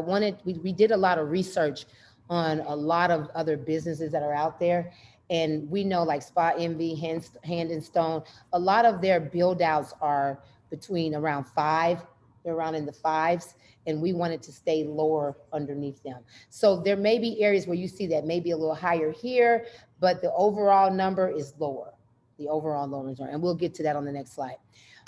we did a lot of research on a lot of other businesses that are out there. And we know like Spa Envy, Hand and Stone, a lot of their build outs are between around 5 They're around in the 5s, and we want it to stay lower underneath them. So there may be areas where you see that maybe a little higher here, but the overall number is lower. The overall lower return, and we'll get to that on the next slide.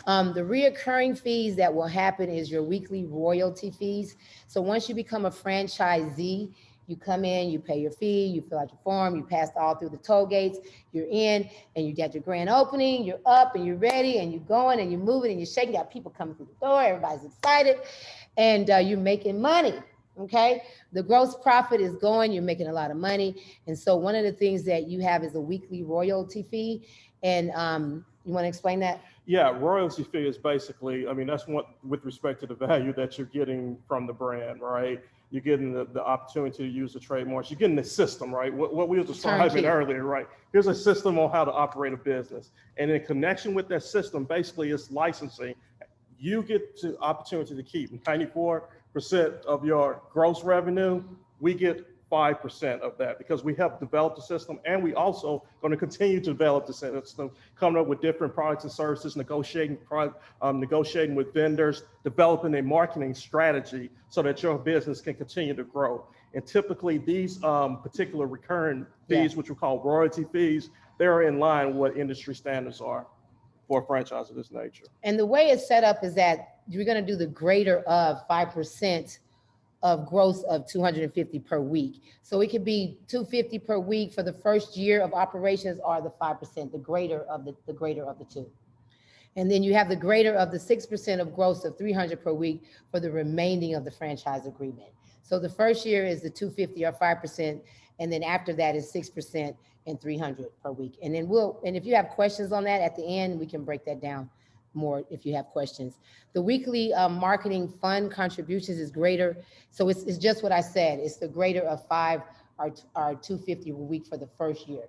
The reoccurring fees that will happen is your weekly royalty fees. So once you become a franchisee, you come in, you pay your fee, you fill out your form, you pass all through the toll gates, you're in, and you got your grand opening, you're up and you're ready, and you're going and you're moving and you're shaking, you got people coming through the door, everybody's excited, and you're making money, okay? The gross profit is going, you're making a lot of money. And so one of the things that you have is a weekly royalty fee. And you wanna explain that? Yeah, royalty fee is basically, I mean, that's what, with respect to the value that you're getting from the brand, right? You're getting the opportunity to use the trademarks. You're getting the system, right? What we were describing earlier, right? Here's a system on how to operate a business. And in connection with that system, basically it's licensing. You get the opportunity to keep 94% of your gross revenue. We get 5% of that because we help develop the system, and we also going to continue to develop the system, coming up with different products and services, negotiating with vendors, developing a marketing strategy so that your business can continue to grow. And typically these particular recurring fees, which we call royalty fees, they're in line with what industry standards are for a franchise of this nature. And the way it's set up is that you're going to do the greater of 5% of gross of 250 per week. So it could be 250 per week for the first year of operations, or the 5%, the greater of the two. And then you have the greater of the 6% of gross of 300 per week for the remaining of the franchise agreement. So the first year is the 250 or 5%, and then after that is 6% and 300 per week. And then and if you have questions on that at the end, we can break that down more if you have questions. The weekly marketing fund contributions is greater. So it's just what I said. It's the greater of 5 or 250 a week for the first year.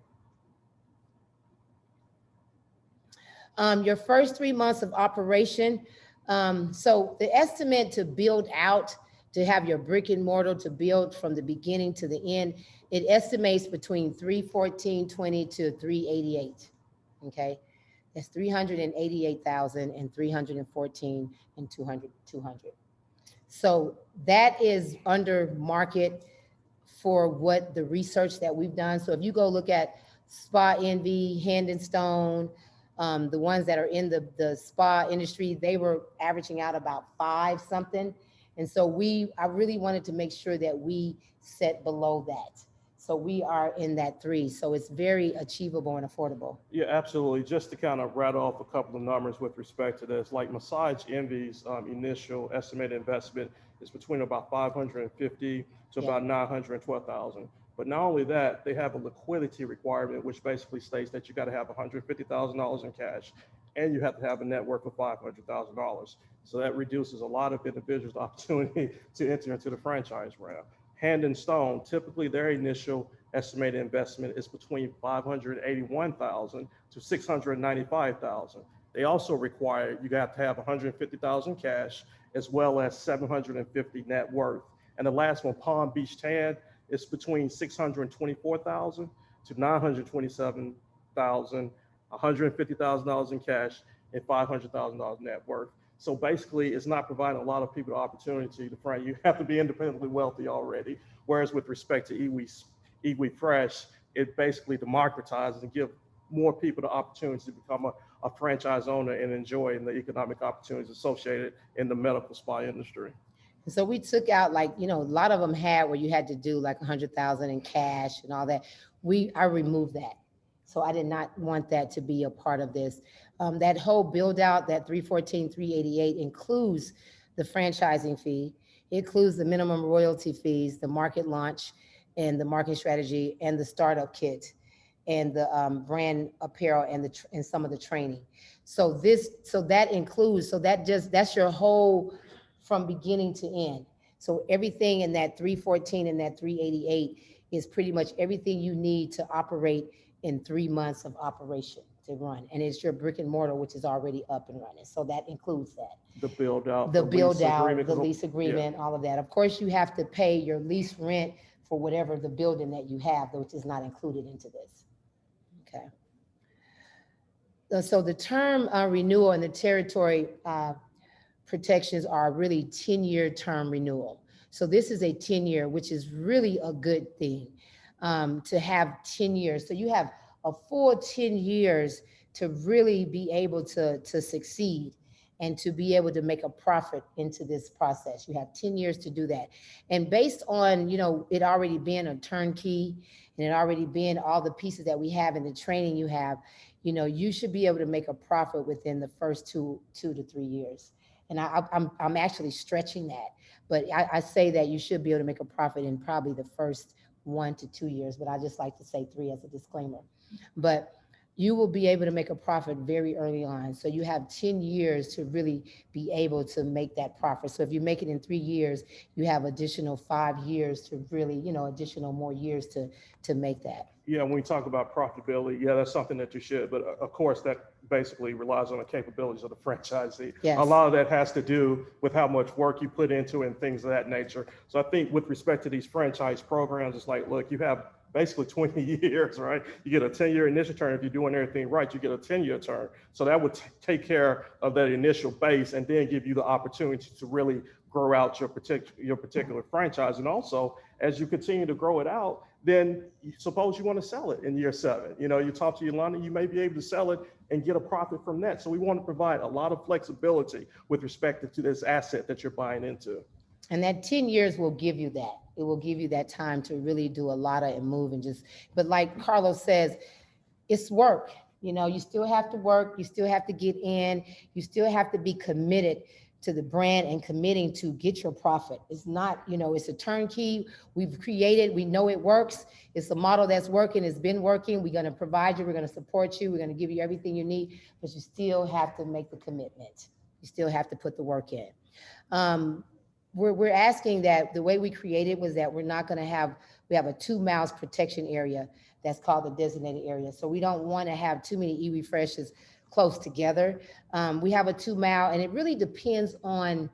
Your first 3 months of operation. So the estimate to build out, to have your brick and mortar to build from the beginning to the end, it estimates between $314.20 to $388, okay? That's $388,000 and $314 and $200. So that is under market for what the research that we've done. So if you go look at Spa Envy, Hand & Stone, the ones that are in the spa industry, they were averaging out about 5 something. And so I really wanted to make sure that we set below that. So we are in that 3. So it's very achievable and affordable. Yeah, absolutely. Just to kind of rattle off a couple of numbers with respect to this, like Massage Envy's initial estimated investment is between about $550 to about $912,000. But not only that, they have a liquidity requirement, which basically states that you got to have $150,000 in cash, and you have to have a net worth of $500,000. So that reduces a lot of individuals' opportunity to enter into the franchise realm. Hand & Stone, typically their initial estimated investment is between $581,000 to $695,000. They also require you got to have $150,000 cash as well as $750 net worth. And the last one, Palm Beach Tan, is between $624,000 to $927,000, $150,000 in cash, and $500,000 net worth. So basically, it's not providing a lot of people the opportunity to front. You have to be independently wealthy already. Whereas with respect to Eat Fresh, it basically democratizes and gives more people the opportunity to become a franchise owner and enjoy the economic opportunities associated in the medical spa industry. So we took out, like, a lot of them had where you had to do like 100,000 in cash and all that. I removed that. So I did not want that to be a part of this. That whole build out, that 314, 388 includes the franchising fee. It includes the minimum royalty fees, the market launch and the marketing strategy and the startup kit and the brand apparel and some of the training. So that includes, that's your whole from beginning to end. So everything in that 314 and that 388 is pretty much everything you need to operate in 3 months of operation to run. And it's your brick and mortar, which is already up and running. So that includes that. The build out, the lease agreement, all of that. Of course, you have to pay your lease rent for whatever the building that you have, which is not included into this. Okay. So the term renewal and the territory protections are really 10-year term renewal. So this is a 10-year, which is really a good thing, to have 10 years. So you have a full 10 years to really be able to succeed and to be able to make a profit into this process. You have 10 years to do that. And based on, it already being a turnkey and it already being all the pieces that we have in the training you have, you should be able to make a profit within the first two to 3 years. And I'm actually stretching that, but I say that you should be able to make a profit in probably the first 1 to 2 years, but I just like to say 3 as a disclaimer. But you will be able to make a profit very early on. So you have 10 years to really be able to make that profit. So if you make it in 3 years, you have additional 5 years to really, additional more years to make that. Yeah, when we talk about profitability, yeah, that's something that you should, but of course that basically relies on the capabilities of the franchisee. Yes. A lot of that has to do with how much work you put into it and things of that nature. So I think with respect to these franchise programs, it's like, look, you have basically 20 years, right? You get a 10-year initial term. If you're doing everything right, you get a 10-year term. So that would take care of that initial base and then give you the opportunity to really grow out your particular franchise. And also, as you continue to grow it out, then suppose you want to sell it in year 7. You talk to Yolanda, you may be able to sell it and get a profit from that. So we want to provide a lot of flexibility with respect to this asset that you're buying into. And that 10 years will give you that. It will give you that time to really do a lot of and move and but like Carlos says, it's work. You still have to work. You still have to get in. You still have to be committed to the brand and committing to get your profit. It's not, it's a turnkey. We've created, we know it works. It's a model that's working. It's been working. We're going to provide you. We're going to support you. We're going to give you everything you need, but you still have to make the commitment. You still have to put the work in. We're asking that the way we created was that we're not going to we have a 2 miles protection area that's called the designated area. So we don't want to have too many e-refreshes close together. We have a 2 mile, and it really depends on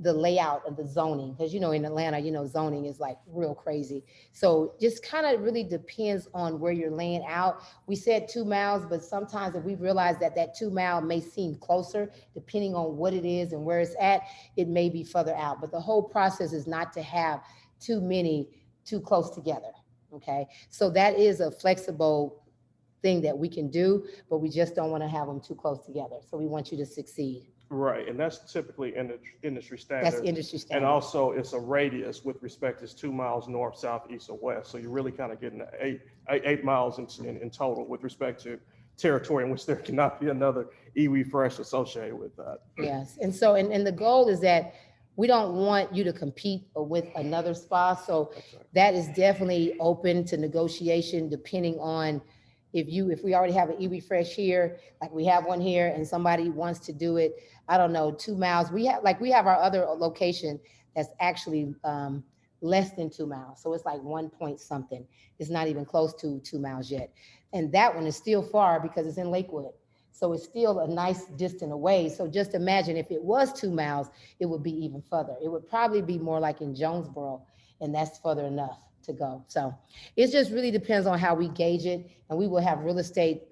the layout of the zoning, because in Atlanta, zoning is like real crazy. So just kind of really depends on where you're laying out. We said 2 miles, but sometimes if we realize that 2 mile may seem closer, depending on what it is and where it's at, it may be further out. But the whole process is not to have too many too close together. Okay, so that is a flexible thing that we can do, but we just don't want to have them too close together. So we want you to succeed. Right, and that's typically industry standard. That's industry standard. And also it's a radius with respect to 2 miles north, south, east, or west. So you're really kind of getting 8 miles in total with respect to territory in which there cannot be another e-refresh associated with that. Yes, and so and the goal is that we don't want you to compete with another spa. So that is definitely open to negotiation depending on if we already have an e-refresh here, like we have one here, and somebody wants to do it, I don't know, 2 miles. We have our other location that's actually less than 2 miles. So it's like 1 point something. It's not even close to 2 miles yet. And that one is still far because it's in Lakewood. So it's still a nice distance away. So just imagine if it was 2 miles, it would be even further. It would probably be more like in Jonesboro, and that's further enough to go. So it just really depends on how we gauge it. And we will have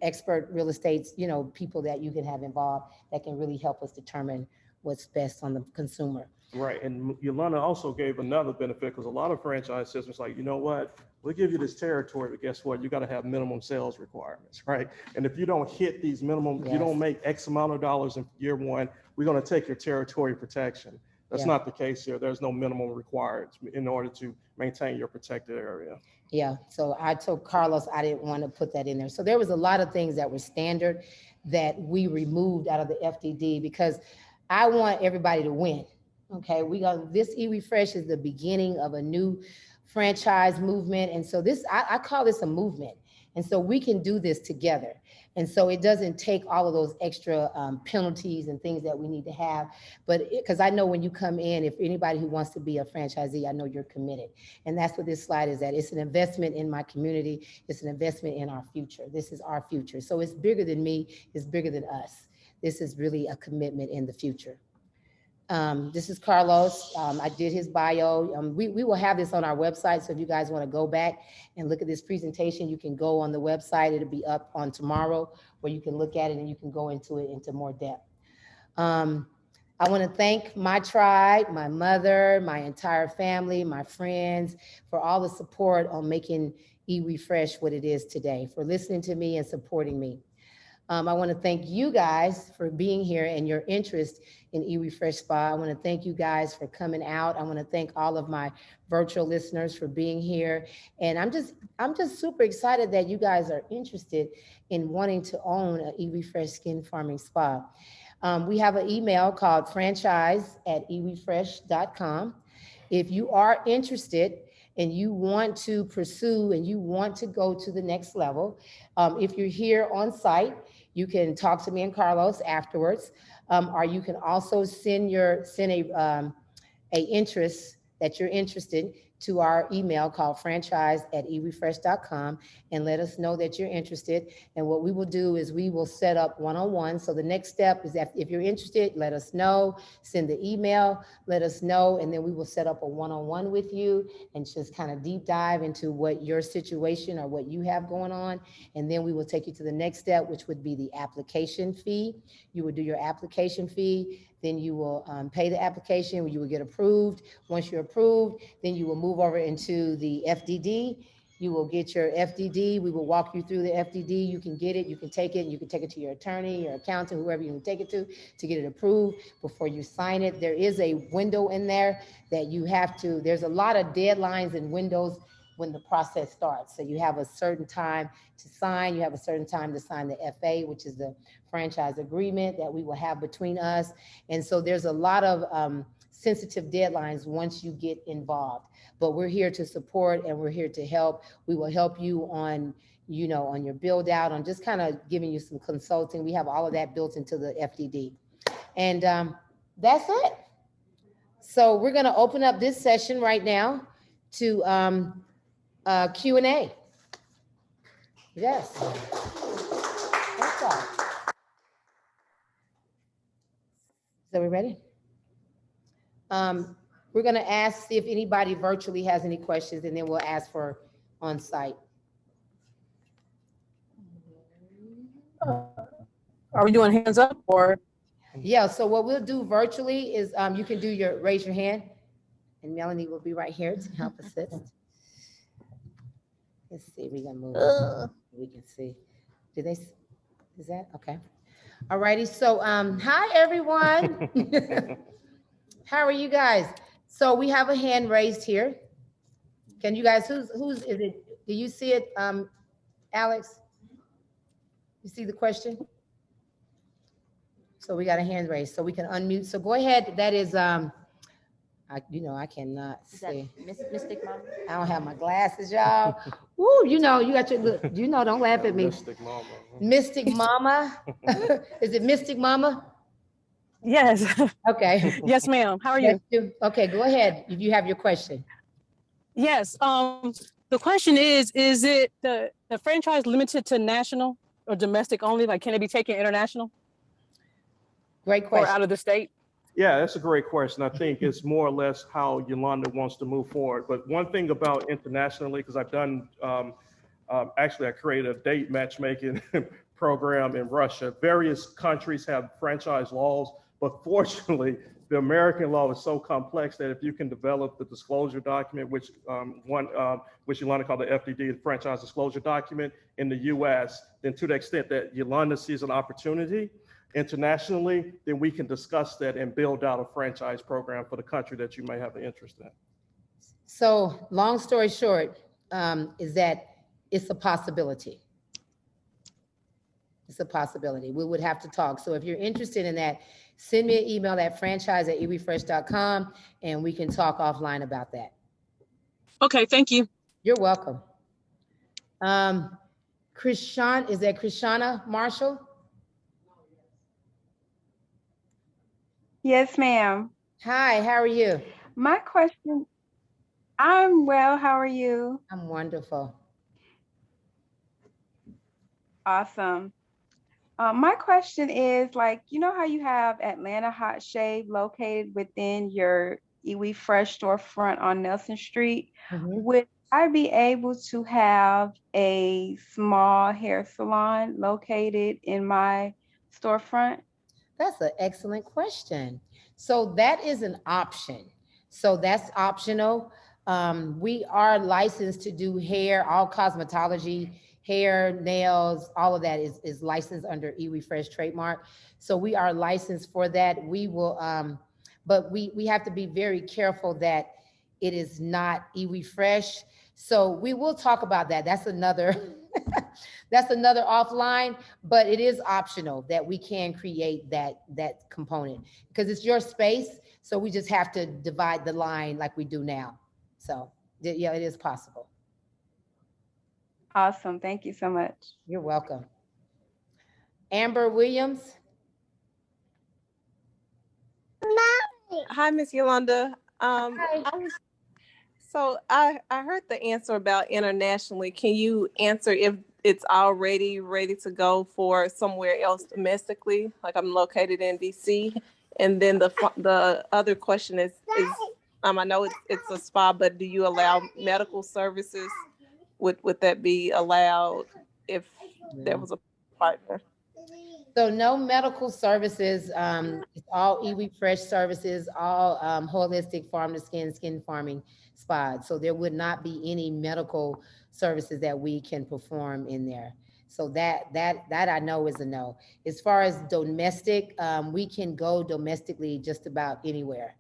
expert real estate, people that you can have involved that can really help us determine what's best on the consumer. Right, and Yolanda also gave another benefit because a lot of franchise systems like, you know what, we'll give you this territory, but guess what? You got to have minimum sales requirements, right? And if you don't hit these minimum, Yes. you don't make X amount of dollars in year 1, we're going to take your territory protection. That's Yeah. not the case here. There's no minimum required in order to maintain your protected area. Yeah, so I told Carlos I didn't want to put that in there. So there was a lot of things that were standard that we removed out of the FDD because I want everybody to win. Okay, this e-refresh is the beginning of a new franchise movement. And so I call this a movement. And so we can do this together. And so it doesn't take all of those extra penalties and things that we need to have. But because I know when you come in, if anybody who wants to be a franchisee, I know you're committed. And that's what this slide is at. It's an investment in my community. It's an investment in our future. This is our future. So it's bigger than me. It's bigger than us. This is really a commitment in the future. This is Carlos. I did his bio. We will have this on our website. So if you guys want to go back and look at this presentation, you can go on the website. It'll be up on tomorrow where you can look at it and you can go into it into more depth. I want to thank my tribe, my mother, my entire family, my friends, for all the support on making eRefresh what it is today, for listening to me and supporting me. I want to thank you guys for being here and your interest in eRefresh Spa. I want to thank you guys for coming out. I want to thank all of my virtual listeners for being here. And I'm just super excited that you guys are interested in wanting to own an eRefresh Skin Farming Spa. We have an email called franchise@erefresh.com. If you are interested and you want to pursue and you want to go to the next level, if you're here on site, you can talk to me and Carlos afterwards, or you can also send a interest that you're interested to our email called franchise@erefresh.com and let us know that you're interested. And what we will do is we will set up one-on-one. So the next step is that if you're interested, let us know, send the email, let us know, and then we will set up a one-on-one with you and just kind of deep dive into what your situation or what you have going on. And then we will take you to the next step, which would be the application fee. You would do your application fee, then you will pay the application, you will get approved. Once you're approved, then you will move over into the FDD. You will get your FDD. We will walk you through the FDD. You can get it, you can take it, you can take it to your attorney, your accountant, whoever you can take it to get it approved before you sign it. There is a window in there that you have to, there's a lot of deadlines and windows when the process starts. So you have a certain time to sign, you have a certain time to sign the FA, which is the franchise agreement that we will have between us. And so there's a lot of sensitive deadlines once you get involved, but we're here to support and we're here to help. We will help you on, on your build out, on just kind of giving you some consulting. We have all of that built into the FDD. And that's it. So we're gonna open up this session right now to Q&A. Yes. That's all. So we ready? We're going to see if anybody virtually has any questions, and then we'll ask for on site. Are we doing hands up or? Yeah, so what we'll do virtually is you can do raise your hand, and Melanie will be right here to help assist. Let's see, we're going to move. We can see. Is that okay? All righty. So, hi, everyone. How are you guys? So we have a hand raised here. Can you guys, who's is it? Do you see it, Alex? You see the question? So we got a hand raised, so we can unmute. So go ahead. That is, I cannot see. Mystic Mama? I don't have my glasses, y'all. Woo, you got your look. Don't laugh at me. Mystic Mama. Mystic Mama. Is it Mystic Mama? Yes. Okay. Yes, ma'am. How are you? Okay, go ahead if you have your question. Yes. The question is it the franchise limited to national or domestic only? Like, can it be taken international Great question. or out of the state? Yeah, that's a great question. I think it's more or less how Yolanda wants to move forward. But one thing about internationally, because I've done, actually I created a date matchmaking program in Russia. Various countries have franchise laws, but fortunately, the American law is so complex that if you can develop the disclosure document, which Yolanda called the FDD, the franchise disclosure document in the US, then to the extent that Yolanda sees an opportunity internationally, then we can discuss that and build out a franchise program for the country that you may have an interest in. So long story short, is that it's a possibility. It's a possibility. We would have to talk. So if you're interested in that, send me an email at franchise@erefresh.com and we can talk offline about that. Okay, thank you. You're welcome. Krishana Marshall? Yes, ma'am. Hi, how are you? My question, I'm well, how are you? I'm wonderful. Awesome. My question is, like, you know how you have Atlanta Hot Shave located within your eRefresh storefront on Nelson Street? Mhm. Would I be able to have a small hair salon located in my storefront? That's an excellent question. So that is an option. So that's optional. We are licensed to do hair, all cosmetology, hair, nails, all of that is licensed under eWeFresh trademark. So we are licensed for that. We will, but we have to be very careful that it is not eWeFresh. So we will talk about that. That's another, that's another offline, but it is optional that we can create that component because it's your space. So we just have to divide the line like we do now. So yeah, it is possible. Awesome. Thank you so much. You're welcome. Amber Williams. Hi, Miss Yolanda. Hi. I heard the answer about internationally. Can you answer if it's already ready to go for somewhere else domestically? Like I'm located in DC, and then the other question is I know it's a spa, but do you allow medical services? Would that be allowed if there was a partner? So no medical services. It's all eWeFresh services, all holistic farm to skin farming spas. So there would not be any medical services that we can perform in there. So that I know is a no. As far as domestic, we can go domestically just about anywhere.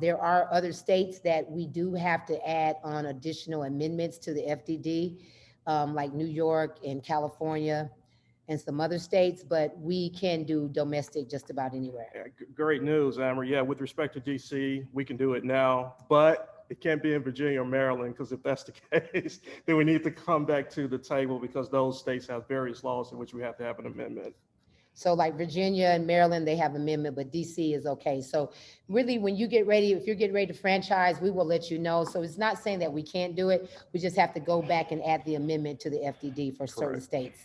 There are other states that we do have to add on additional amendments to the FDD, like New York and California and some other states, but we can do domestic just about anywhere. Yeah, great news, Amber. Yeah, with respect to DC, we can do it now, but it can't be in Virginia or Maryland, because if that's the case, then we need to come back to the table because those states have various laws in which we have to have an amendment. So like Virginia and Maryland, they have amendment, but DC is okay. So really, when you get ready, if you're getting ready to franchise, we will let you know. So it's not saying that we can't do it. We just have to go back and add the amendment to the FDD for certain states.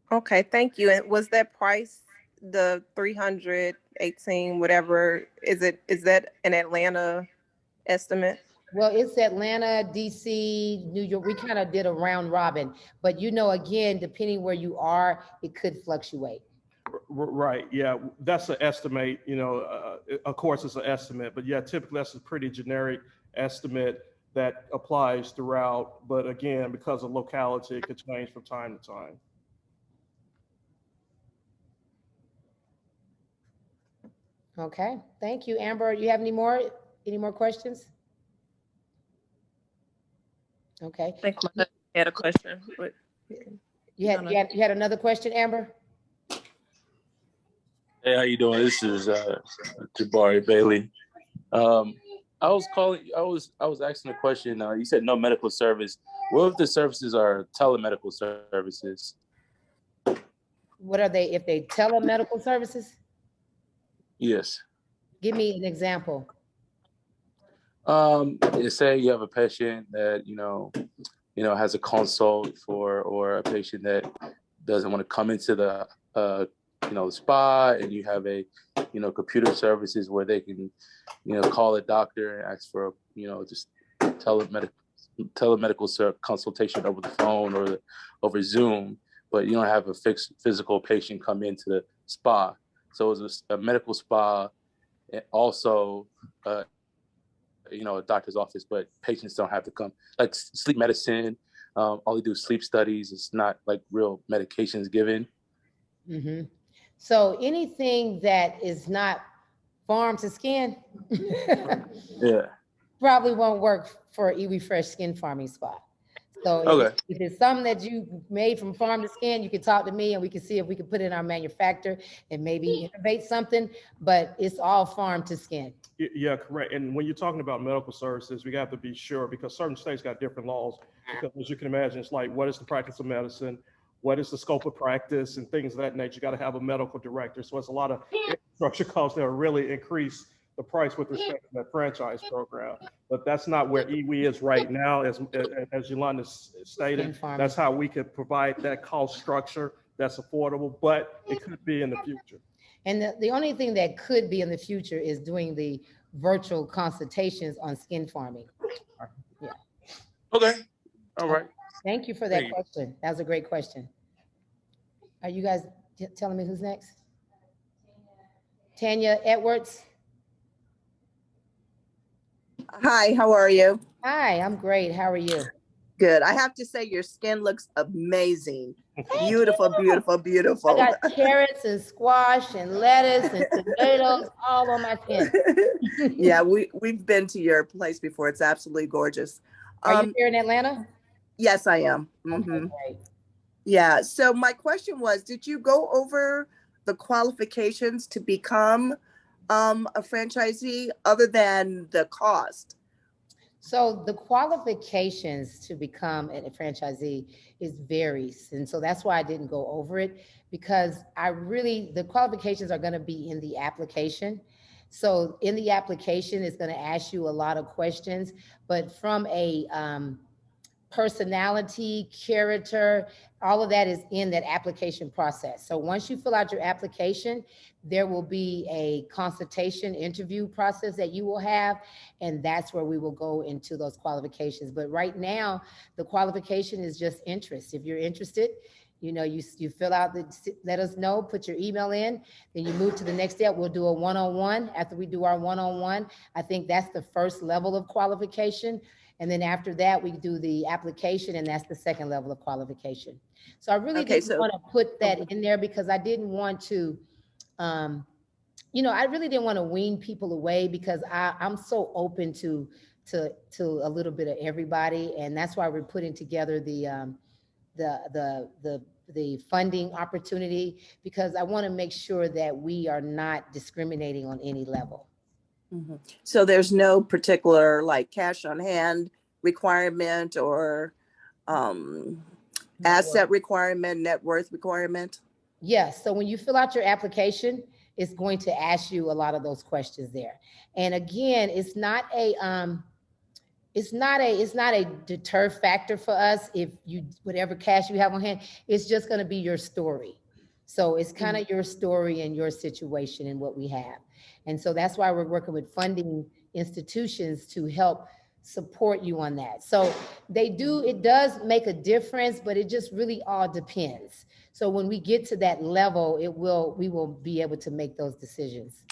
Okay, thank you. And was that price the 318, whatever? Is that an Atlanta estimate? Well, it's Atlanta, DC, New York. We kind of did a round robin, but again, depending where you are, it could fluctuate. Right. Yeah, that's an estimate. Of course, it's an estimate, but yeah, typically that's a pretty generic estimate that applies throughout. But again, because of locality, it could change from time to time. Okay, thank you, Amber. You have any more questions? Okay. I think I had a question. But You had another question, Amber? Hey, how you doing? This is Jabari Bailey. I was asking a question. You said no medical service. What if the services are telemedical services? What are they? If they telemedical services? Yes. Give me an example. Say you have a patient that has a consult or a patient that doesn't want to come into the spa, and you have a computer services where they can call a doctor and ask for just telemedical consultation over the phone or over Zoom, but you don't have a fixed physical patient come into the spa. So it's a medical spa, and also a doctor's office, but patients don't have to come. Like sleep medicine, all they do is sleep studies. It's not like real medications given. Mm-hmm. So anything that is not farm to skin, Yeah, probably won't work for eWeFresh Skin Farming Spa. So if it's something that you made from farm to skin, you can talk to me and we can see if we can put it in our manufacturer and maybe innovate something, but it's all farm to skin. Yeah, correct. And when you're talking about medical services, we have to be sure, because certain states got different laws. Because as you can imagine, it's like, what is the practice of medicine? What is the scope of practice and things of that nature? You got to have a medical director. So it's a lot of infrastructure costs that will really increase the price with respect to that franchise program. But that's not where EWE is right now. As Yolanda stated, that's how we could provide that cost structure that's affordable, but it could be in the future. And the only thing that could be in the future is doing the virtual consultations on skin farming. Yeah. Okay. All right. Thank you for that question. That was a great question. Are you guys telling me who's next? Tanya Edwards. Hi, how are you? Hi, I'm great. How are you? Good. I have to say your skin looks amazing. Beautiful, beautiful, I beautiful. got carrots and squash and lettuce and tomatoes all on my skin. Yeah, we've been to your place before. It's absolutely gorgeous. Are you here in Atlanta? Yes, I am. Okay, Mhm. great. Yeah. So my question was, did you go over the qualifications to become a franchisee other than the cost? So the qualifications to become a franchisee is varies. And so that's why I didn't go over it, because the qualifications are going to be in the application. So in the application, it's going to ask you a lot of questions, but from a personality, character, all of that is in that application process. So once you fill out your application, there will be a consultation interview process that you will have, and that's where we will go into those qualifications. But right now, the qualification is just interest. If you're interested, you fill out let us know, put your email in, then you move to the next step. We'll do a one-on-one. After we do our one-on-one, I think that's the first level of qualification. And then after that, we do the application, and that's the second level of qualification. So I really didn't want to put that in there because I didn't want to, I really didn't want to wean people away, because I'm so open to a little bit of everybody, and that's why we're putting together the funding opportunity, because I want to make sure that we are not discriminating on any level. Mm-hmm. So there's no particular like cash on hand requirement or asset requirement, net worth requirement? Yes. So when you fill out your application, it's going to ask you a lot of those questions there. And again, it's not a deter factor for us if you whatever cash you have on hand. It's just going to be your story. So it's kind of your story and your situation and what we have. And so that's why we're working with funding institutions to help support you on that. So it does make a difference, but it just really all depends. So when we get to that level, we will be able to make those decisions.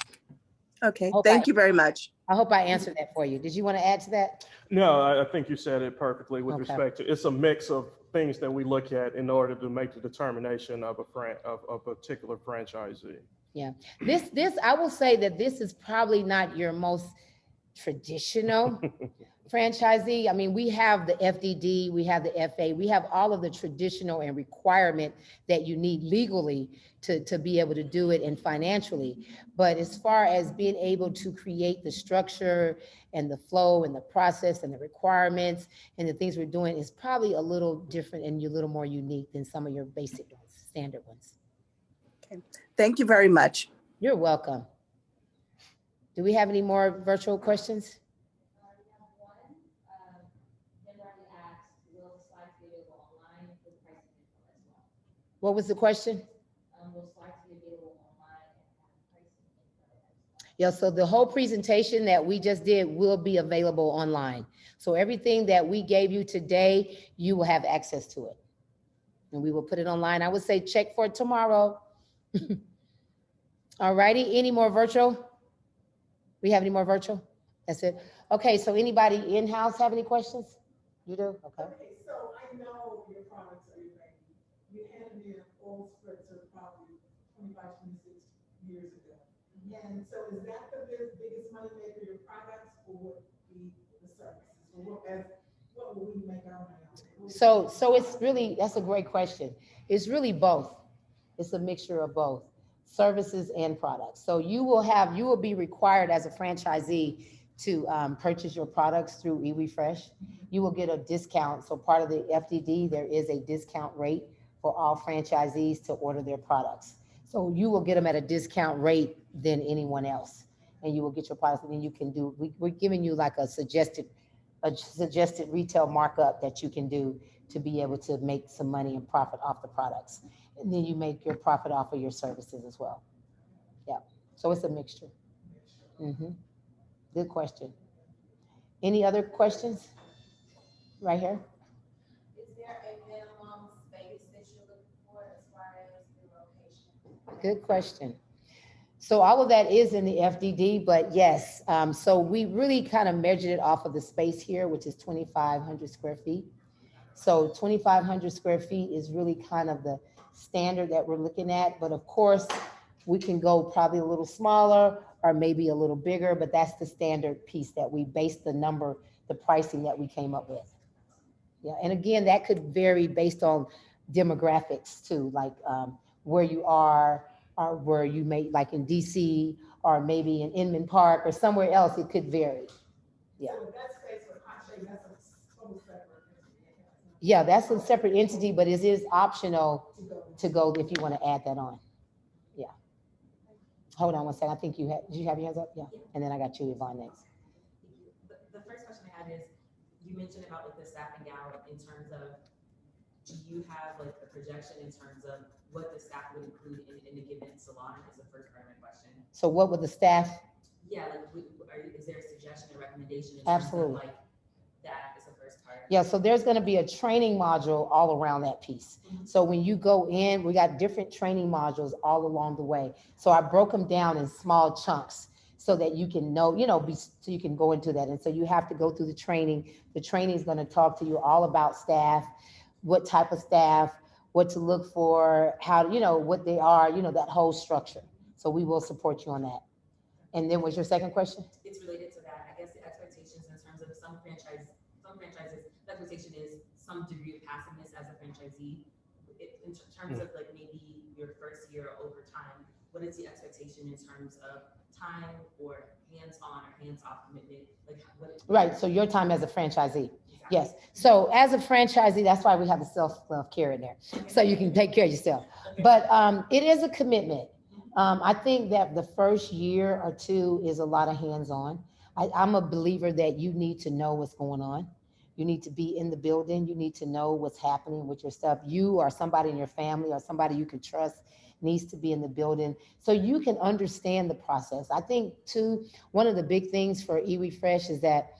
Okay, thank you very much. I hope I answered that for you. Did you want to add to that? No, I think you said it perfectly with respect to, it's a mix of things that we look at in order to make the determination of a particular franchisee. Yeah, I will say that this is probably not your most traditional franchisee. I mean, we have the FDD, we have the FA, we have all of the traditional and requirement that you need legally to be able to do it and financially. But as far as being able to create the structure and the flow and the process and the requirements and the things we're doing is probably a little different and a little more unique than some of your basic ones, standard ones. Okay. Thank you very much. You're welcome. Do we have any more virtual questions? What was the question? Yeah, so the whole presentation that we just did will be available online. So everything that we gave you today, you will have access to it. And we will put it online. I would say check for it tomorrow. All righty, any more virtual? We have any more virtual? That's it. Okay, so anybody in-house have any questions? You do? Okay. Okay, so I know your products are ready. You had me in oil spritzer probably 25, 26 years ago. And so is that the biggest money maker, your products, or would be the services? Or what will we make our money on? So it's really, that's a great question. It's really both. It's a mixture of both services and products. So you will be required as a franchisee to purchase your products through eWeFresh. You will get a discount. So part of the FDD, there is a discount rate for all franchisees to order their products. So you will get them at a discount rate than anyone else. And you will get your products, and then you can we're giving you like a suggested retail markup that you can do to be able to make some money and profit off the products. And then you make your profit off of your services as well. Yeah, so it's a mixture. Mm-hmm. Good question. Any other questions? Right here. Is there a minimum space that you're looking for as far as the location? Good question. So all of that is in the FDD, but yes, so we really kind of measured it off of the space here, which is 2,500 square feet. So 2,500 square feet is really kind of the standard that we're looking at. But of course, we can go probably a little smaller or maybe a little bigger, but that's the standard piece that we based the number, the pricing that we came up with. Yeah, and again, that could vary based on demographics too, like where you are, or where you may, like in DC, or maybe in Inman Park or somewhere else, it could vary. Yeah. So that space for hot shade, that's a total separate entity. Yeah, that's a separate entity, but it is optional to go if you want to add that on. Yeah. Hold on one second. I think you had, did you have your hands up? Yeah. And then I got you, Yvonne, next. The first question I had is, you mentioned about like the staffing out in terms of, do you have like a projection in terms of what the staff would include in a given salon is the first part of my question. So what would the staff? Yeah, like is there a suggestion or recommendation in terms Absolutely. of like that is the first part? Yeah, so there's going to be a training module all around that piece. So when you go in, we got different training modules all along the way. So I broke them down in small chunks so that you can know, so you can go into that. And so you have to go through the training. The training is going to talk to you all about staff, what type of staff, what to look for, how, what they are, that whole structure. So we will support you on that. And then what's your second question? It's related to that. I guess the expectations in terms of some franchises, the expectation is some degree of passiveness as a franchisee. In terms of like maybe your first year over time, what is the expectation in terms of time or hands-on or hands-off commitment? Like Right, so your time as a franchisee. Yes, so as a franchisee, that's why we have the self-care in there, so you can take care of yourself. But it is a commitment. I think that the first year or two is a lot of hands-on. I'm a believer that you need to know what's going on. You need to be in the building. You need to know what's happening with your stuff. You or somebody in your family or somebody you can trust needs to be in the building so you can understand the process. I think too, one of the big things for eWeFresh is that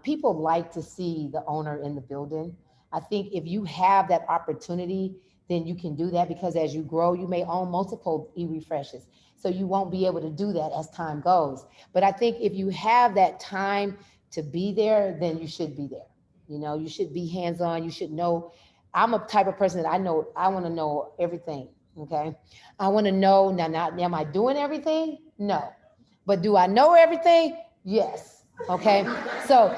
people like to see the owner in the building. I think if you have that opportunity, then you can do that, because as you grow, you may own multiple eWeFreshes. So you won't be able to do that as time goes. But I think if you have that time to be there, then you should be there. You should be hands-on. You should know. I'm a type of person that I want to know everything. Okay. I want to know now, am I doing everything? No. But do I know everything? Yes. Okay. So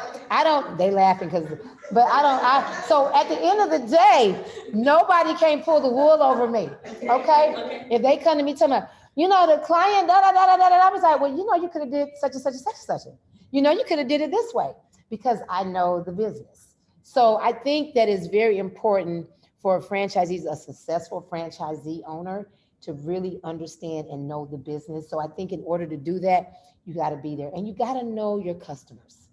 they laughing so at the end of the day, nobody can pull the wool over me. Okay. If they come to me telling me, the client, I was like, well, you could have did such and such and such and such. You could have did it this way, because I know the business. So I think that is very important for franchisees, a successful franchisee owner, to really understand and know the business. So I think in order to do that, you got to be there, and you got to know your customers.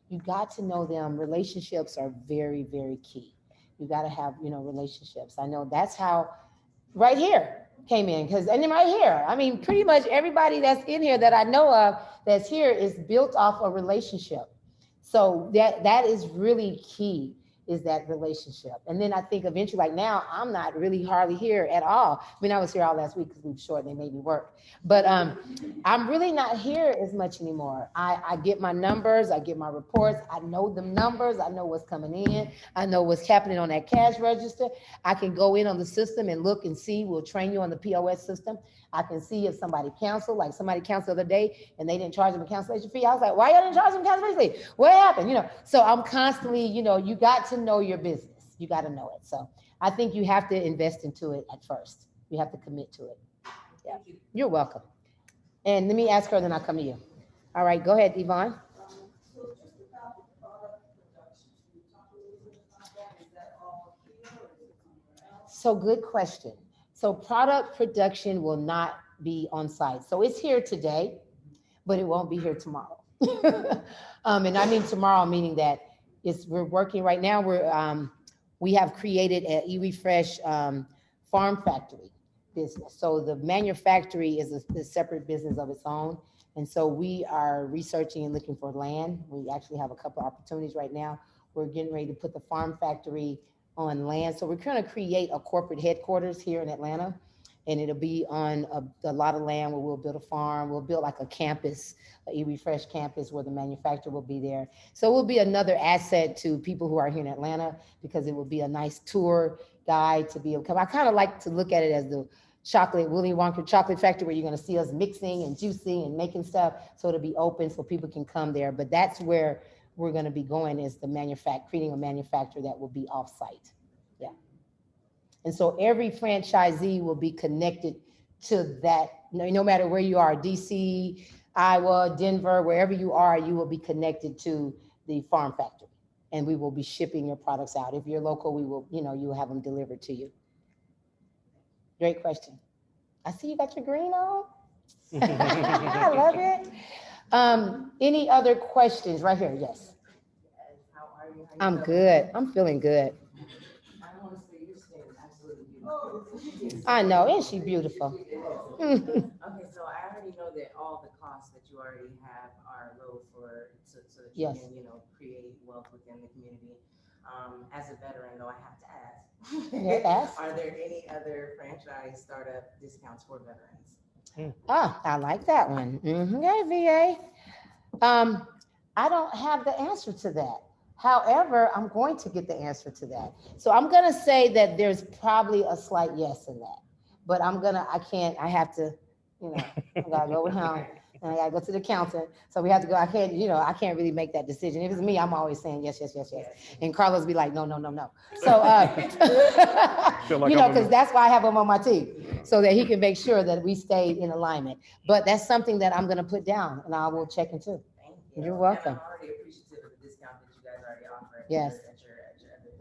You got to know them. Relationships are very, very key. You got to have, relationships. I know that's how right here came in, and then right here, I mean, pretty much everybody that's in here that I know of that's here is built off a relationship. So that is really key, is that relationship. And then I think eventually, like now, I'm not really hardly here at all. I mean, I was here all last week because we were short and they made me work. But I'm really not here as much anymore. I get my numbers, I get my reports, I know the numbers, I know what's coming in, I know what's happening on that cash register. I can go in on the system and look and see. We'll train you on the POS system. I can see if somebody canceled, like somebody canceled the other day and they didn't charge them a cancellation fee. I was like, why y'all didn't charge them a cancellation fee? What happened? So I'm constantly, you got to know your business. You got to know it. So I think you have to invest into it at first. You have to commit to it. Yeah. You're welcome. And let me ask her, then I'll come to you. All right, go ahead, Yvonne. So just about the product production, can you talk a little bit about that? Is that all here or is it somewhere else? So good question. So product production will not be on site. So it's here today, but it won't be here tomorrow. And I mean tomorrow, meaning that we're working right now. We have created an eWeFresh farm factory business. So the manufacturing is a separate business of its own. And so we are researching and looking for land. We actually have a couple of opportunities right now. We're getting ready to put the farm factory on land. So we're going to create a corporate headquarters here in Atlanta. and it'll be on a lot of land where we'll build a farm. We'll build like a campus, a Iwi Fresh campus where the manufacturer will be there. So it will be another asset to people who are here in Atlanta because it will be a nice tour guide to be able to come. I kind of like to look at it as the Willy Wonka chocolate factory, where you're going to see us mixing and juicing and making stuff. So it'll be open so people can come there. But that's where we're going to be going, is the creating a manufacturer that will be off-site. Yeah. And so every franchisee will be connected to that. No matter where you are, DC, Iowa, Denver, wherever you are, you will be connected to the farm factory, and we will be shipping your products out. If you're local, we will, you will have them delivered to you. Great question. I see you got your green on. I love it. Any other questions right here? Yes. How are you? I'm good. I'm feeling good. I don't want to say your skin is absolutely beautiful. I know, isn't she beautiful? Okay, so I already know that all the costs that you already have are low so that you Yes. can, create wealth within the community. As a veteran, though, I have to ask. Yeah, ask. Are there any other franchise startup discounts for veterans? I like that one. Yeah, VA. I don't have the answer to that. However, I'm going to get the answer to that. So I'm going to say that there's probably a slight yes in that, but I have to, I gotta go with him. And I gotta go to the accountant. So we have to go. I can't really make that decision. If it's me, I'm always saying yes, yes, yes, yes. And Carlos be like, no, no, no, no. So, because that's why I have him on my team, so that he can make sure that we stay in alignment. But that's something that I'm gonna put down, and I will check into. Thank you. You're welcome. And I'm already appreciative of the discount that you guys already offer. Yes. At your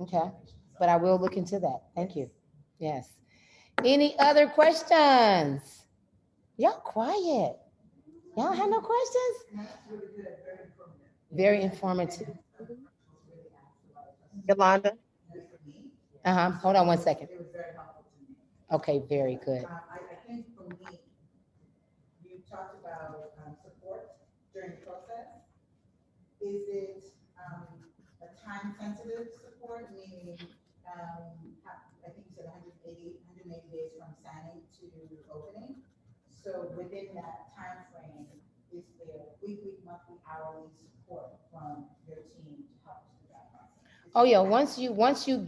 Okay. But I will look into that. Thank you. Yes. Any other questions? Y'all quiet. Y'all have no questions? Very informative. Yolanda? Hold on one second. Okay, very good. I think for me, you talked about support during the process. Is it a time-sensitive support, meaning, I think you said 180 days from signing to opening? So within that time frame, is there weekly, monthly, hourly support from your team to help with that process? Oh yeah, once you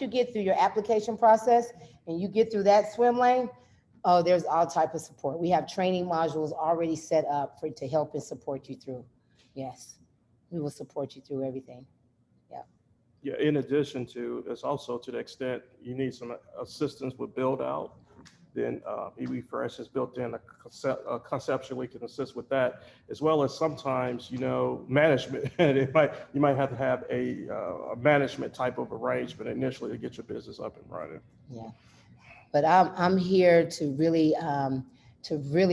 get through your application process and you get through that swim lane, there's all type of support. We have training modules already set up to help and support you through. Yes, we will support you through everything. Yeah. Yeah, in addition to, it's also to the extent you need some assistance with build out, then Iwi Fresh is built in conceptually can assist with that, as well as sometimes, management. You might have to have a management type of arrangement initially to get your business up and running. Yeah, but I'm here to really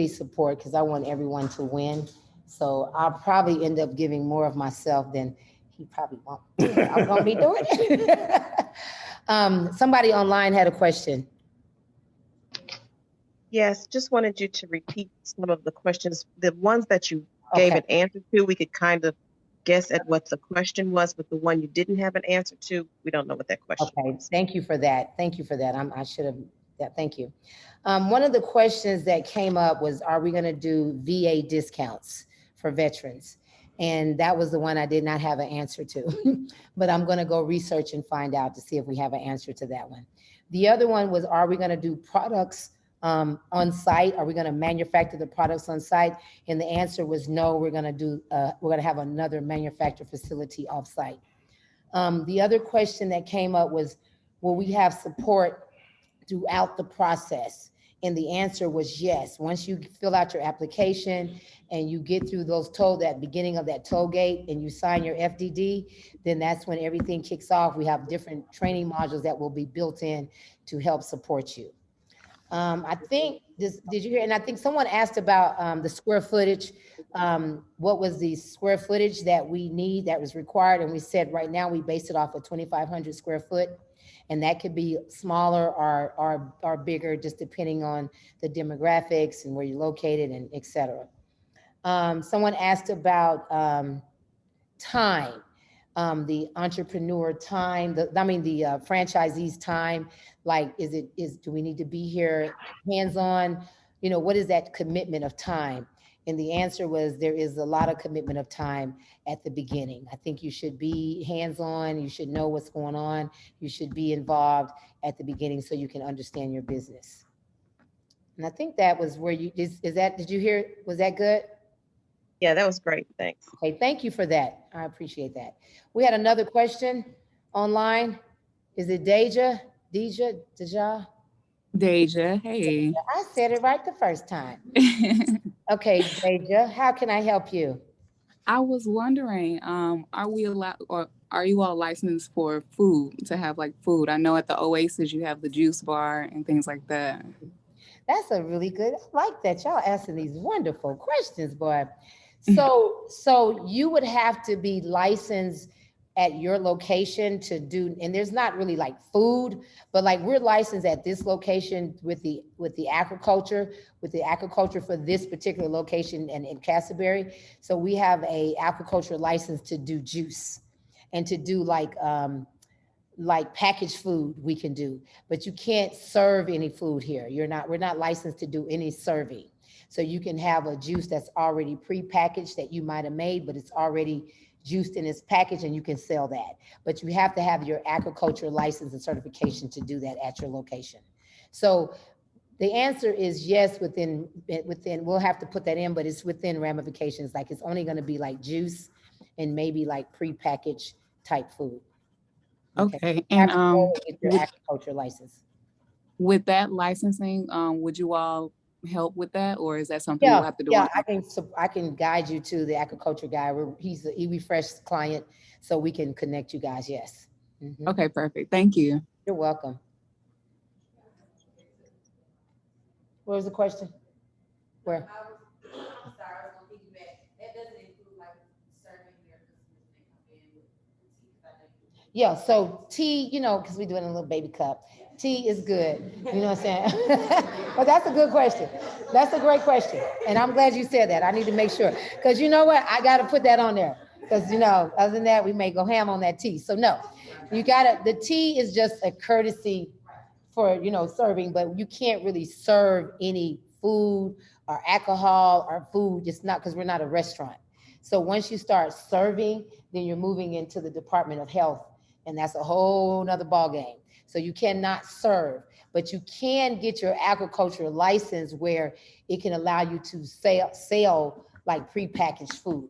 support, because I want everyone to win. So I'll probably end up giving more of myself than he probably won't. I'm gonna be doing it. Somebody online had a question. Yes, just wanted you to repeat some of the questions. The ones that you gave an answer to, we could kind of guess at what the question was, but the one you didn't have an answer to, we don't know what that question was. Thank you for that. Thank you for that. I should have, thank you. One of the questions that came up was, are we gonna do VA discounts for veterans? And that was the one I did not have an answer to, but I'm gonna go research and find out to see if we have an answer to that one. The other one was, are we gonna do products on site? Are we going to manufacture the products on site? And the answer was no. We're going to have another manufacturing facility off site. The other question that came up was, will we have support throughout the process? And the answer was yes. Once you fill out your application and you get through that beginning of that toll gate and you sign your FDD, then that's when everything kicks off. We have different training modules that will be built in to help support you. I think did you hear? And I think someone asked about the square footage. What was the square footage that we need, that was required? And we said right now we base it off of 2,500 square foot, and that could be smaller or bigger, just depending on the demographics and where you're located and et cetera. Someone asked about time. the entrepreneur time, the franchisee's time. Like, do we need to be here hands-on? You know, what is that commitment of time? And the answer was, there is a lot of commitment of time at the beginning. I think you should be hands-on. You should know what's going on. You should be involved at the beginning so you can understand your business. And I think that was where did you hear, was that good? Yeah, that was great. Thanks. Okay, thank you for that. I appreciate that. We had another question online. Is it Deja? Deja? Deja, hey. I said it right the first time. Okay, Deja, how can I help you? I was wondering, are we allowed, or are you all licensed for food, to have like food? I know at the Oasis you have the juice bar and things like that. That's a really good, I like that y'all asking these wonderful questions, boy. So you would have to be licensed at your location to do, and there's not really like food, but like we're licensed at this location with the aquaculture for this particular location and in Castleberry. So we have a aquaculture license to do juice and to do like packaged food we can do, but you can't serve any food here. We're not licensed to do any serving. So you can have a juice that's already pre-packaged that you might have made, but it's already juiced in its package and you can sell that. But you have to have your aquaculture license and certification to do that at your location. So the answer is yes, within, we'll have to put that in, but it's within ramifications. Like it's only gonna be like juice and maybe like pre-packaged type food. Okay, and get your aquaculture license. With that licensing, would you all help with that, or is that something we'll have to do? Yeah, I can guide you to the aquaculture guy. He's the eWeFresh client, so we can connect you guys. Yes. Mm-hmm. Okay, perfect. Thank you. You're welcome. What was the question? Where? I'm sorry, I was gonna piggyback. That doesn't include like serving your customers. Yeah, so tea, you know, because we're doing a little baby cup. Tea is good, you know what I'm saying? But that's a good question. That's a great question. And I'm glad you said that. I need to make sure. Because you know what? I got to put that on there. Because, you know, other than that, we may go ham on that tea. So no, the tea is just a courtesy for, you know, serving, but you can't really serve any food or alcohol or food. It's not, because we're not a restaurant. So once you start serving, then you're moving into the Department of Health. And that's a whole nother ballgame. So you cannot serve, but you can get your aquaculture license where it can allow you to sell like prepackaged food.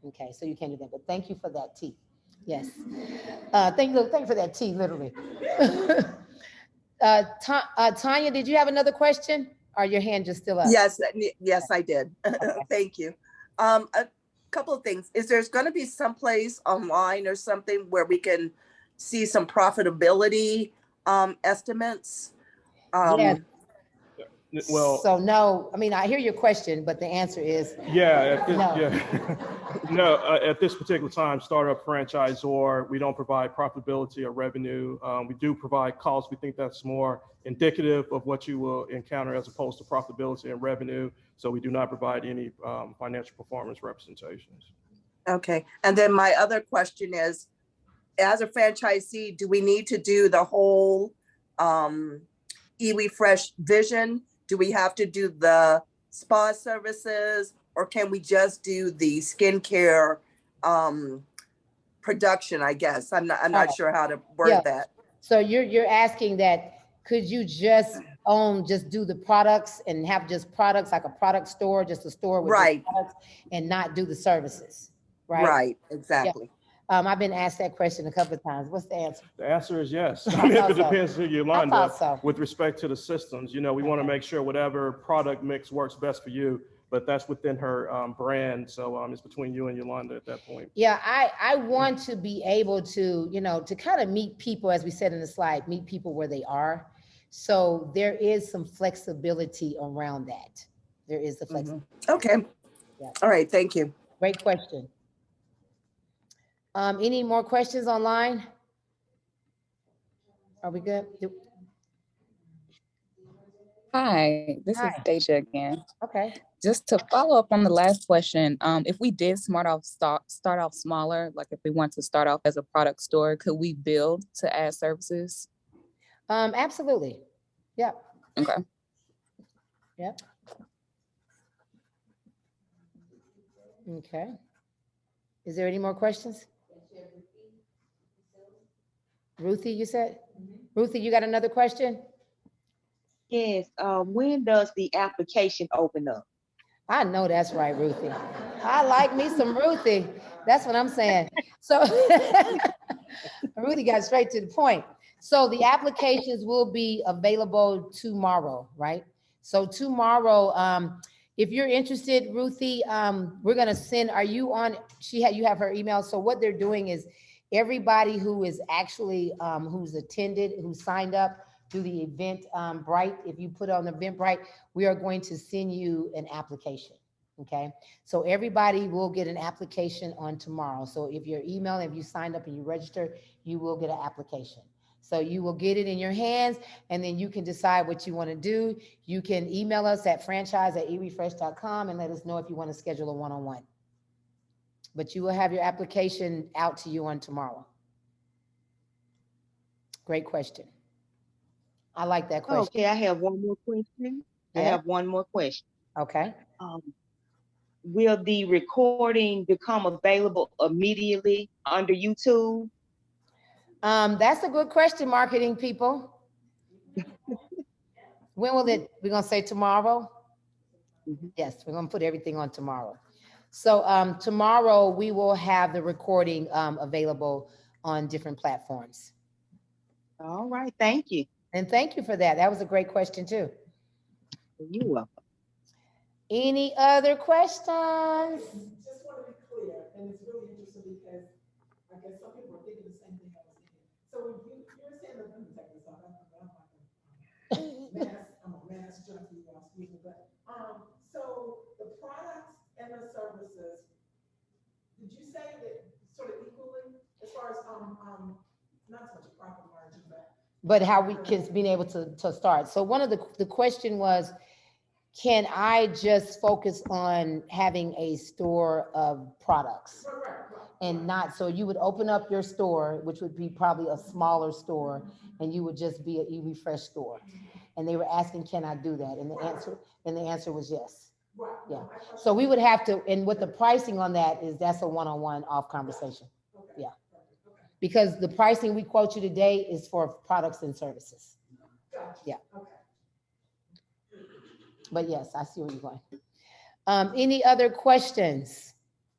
Okay, so you can do that, but thank you for that tea. Yes, thank you for that tea, literally. Tanya, did you have another question, or your hand just still up? Yes, I did. Thank you. A couple of things. Is there's going to be someplace online or something where we can see some profitability estimates? Yes. Well, so no, I mean, I hear your question, but the answer is no. At this particular time, startup franchisor, we don't provide profitability or revenue. We do provide costs. We think that's more indicative of what you will encounter as opposed to profitability and revenue. So we do not provide any financial performance representations. Okay, and then my other question is, as a franchisee, do we need to do the whole eWeFresh vision? Do we have to do the spa services, or can we just do the skincare production? I guess I'm not sure how to word that. So you're asking that, could you just do the products and have just products, like a product store, just a store with products, and not do the services, right? Right, exactly. Yeah. I've been asked that question a couple of times. What's the answer? The answer is yes. I mean, it depends on Yolanda. So. With respect to the systems, you know, we want to make sure whatever product mix works best for you, but that's within her brand. So it's between you and Yolanda at that point. Yeah, I want to be able to, you know, to kind of meet people, as we said in the slide, meet people where they are. So there is some flexibility around that. There is the flexibility. Okay. Yeah. All right. Thank you. Great question. Any more questions online? Are we good? Hi, this is Hi. Deja again. Okay. Just to follow up on the last question, if we did start off smaller, like if we want to start off as a product store, could we build to add services? Absolutely. Yep. Okay. Yep. Okay. Is there any more questions? Ruthie, you said? Ruthie, you got another question? Yes, when does the application open up? I know that's right, Ruthie. I like me some Ruthie. That's what I'm saying. So Ruthie got straight to the point. So the applications will be available tomorrow, right? So tomorrow, if you're interested, Ruthie, we're gonna send, are you on, you have her email. So what they're doing is everybody who is actually, who's attended, who signed up through the event Bright, if you put on Eventbrite, we are going to send you an application, okay? So everybody will get an application on tomorrow. So if your email, if you signed up and you registered, you will get an application. So you will get it in your hands and then you can decide what you want to do. You can email us at franchise@erefresh.com and let us know if you want to schedule a one-on-one. But you will have your application out to you on tomorrow. Great question. I like that question. Okay, I have one more question. I Yeah. have one more question. Okay. Will the recording become available immediately under YouTube? That's a good question, marketing people. When will it, we're gonna say tomorrow? Yes, we're gonna put everything on tomorrow. So tomorrow we will have the recording available on different platforms. All right, thank you. And thank you for that. That was a great question too. You're welcome. Any other questions? Just want to be clear, and it's really interesting because I guess some people are thinking the same thing I was thinking. So when you're saying that, let me take this off. I'm a mass junkie, y'all, excuse me, but so the products and the services, did you say that sort of equally as far as not so much a profit margin, But how we can being able to start. So one of the question was, can I just focus on having a store of products and not, so you would open up your store, which would be probably a smaller store, and you would just be an eRefresh store. And they were asking, can I do that? And the answer was yes. Yeah. So we would have to, and what the pricing on that is, that's a one-on-one off conversation. Yeah. Because the pricing we quote you today is for products and services. Yeah. But yes, I see where you're going. Any other questions?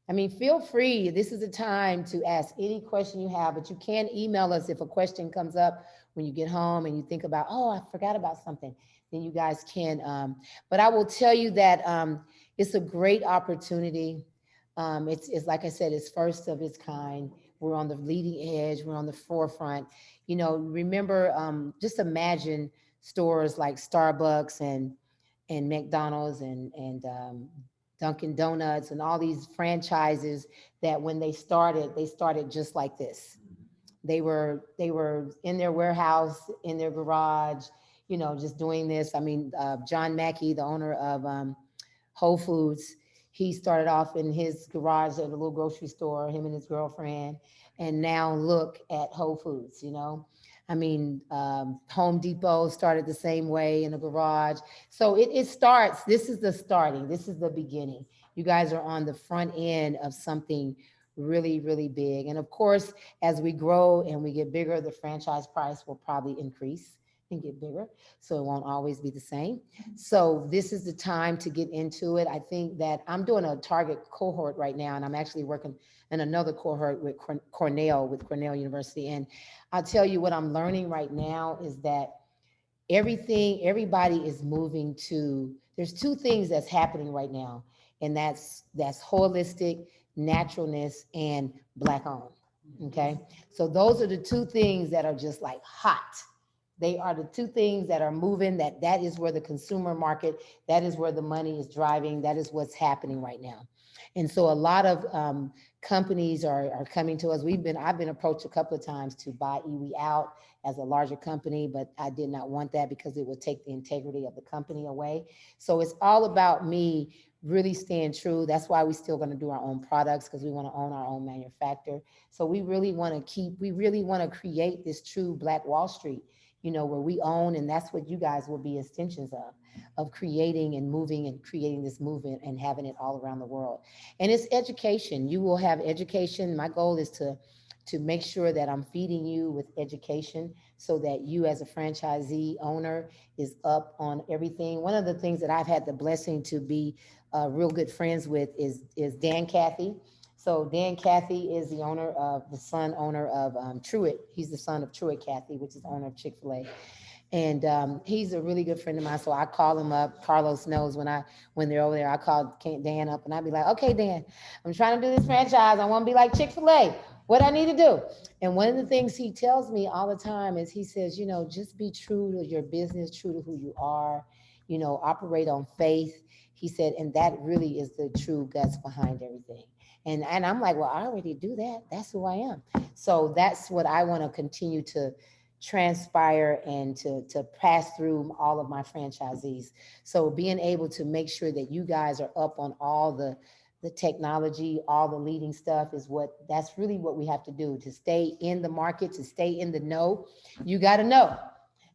I mean, feel free. This is the time to ask any question you have, but you can email us if a question comes up when you get home and you think about, oh, I forgot about something. Then you guys can. But I will tell you that it's a great opportunity. It's like I said, it's first of its kind. We're on the leading edge. We're on the forefront. You know, remember, just imagine stores like Starbucks and McDonald's and Dunkin' Donuts and all these franchises that when they started just like this. They were in their warehouse, in their garage, you know, just doing this. I mean, John Mackey, the owner of Whole Foods, he started off in his garage at a little grocery store, him and his girlfriend, and now look at Whole Foods, you know. I mean, Home Depot started the same way in a garage. So it starts, this is the starting, this is the beginning. You guys are on the front end of something really, really big. And of course, as we grow and we get bigger, the franchise price will probably increase and get bigger. So it won't always be the same. So this is the time to get into it. I think that I'm doing a target cohort right now, and I'm actually working in another cohort with Cornell University. And I'll tell you what I'm learning right now is that everybody is moving to, there's two things that's happening right now. And that's holistic, naturalness, and Black owned. Okay. So those are the two things that are just like hot They are the two things that are moving, that is where the consumer market, that is where the money is driving, that is what's happening right now. And so a lot of companies are coming to us. I've been approached a couple of times to buy iwi out as a larger company, but I did not want that because it would take the integrity of the company away. So it's all about me really staying true. That's why we're still going to do our own products, because we want to own our own manufacturer. So we really want to create this true Black Wall Street, where we own, and that's what you guys will be extensions of creating and moving and creating this movement and having it all around the world. And it's education. You will have education. My goal is to make sure that I'm feeding you with education so that you as a franchisee owner is up on everything. One of the things that I've had the blessing to be real good friends with is Dan Cathy. So Dan Cathy is the son owner of Truett. He's the son of Truett Cathy, which is owner of Chick-fil-A. And he's a really good friend of mine. So I call him up. Carlos knows when they're over there, I call Dan up and I'd be like, okay, Dan, I'm trying to do this franchise. I want to be like Chick-fil-A. What I need to do. And one of the things he tells me all the time is he says, just be true to your business, true to who you are, operate on faith. He said, and that really is the true guts behind everything. And I'm like, well, I already do that. That's who I am. So that's what I want to continue to transpire and to pass through all of my franchisees. So being able to make sure that you guys are up on all the technology, all the leading stuff that's really what we have to do to stay in the market, to stay in the know. You got to know.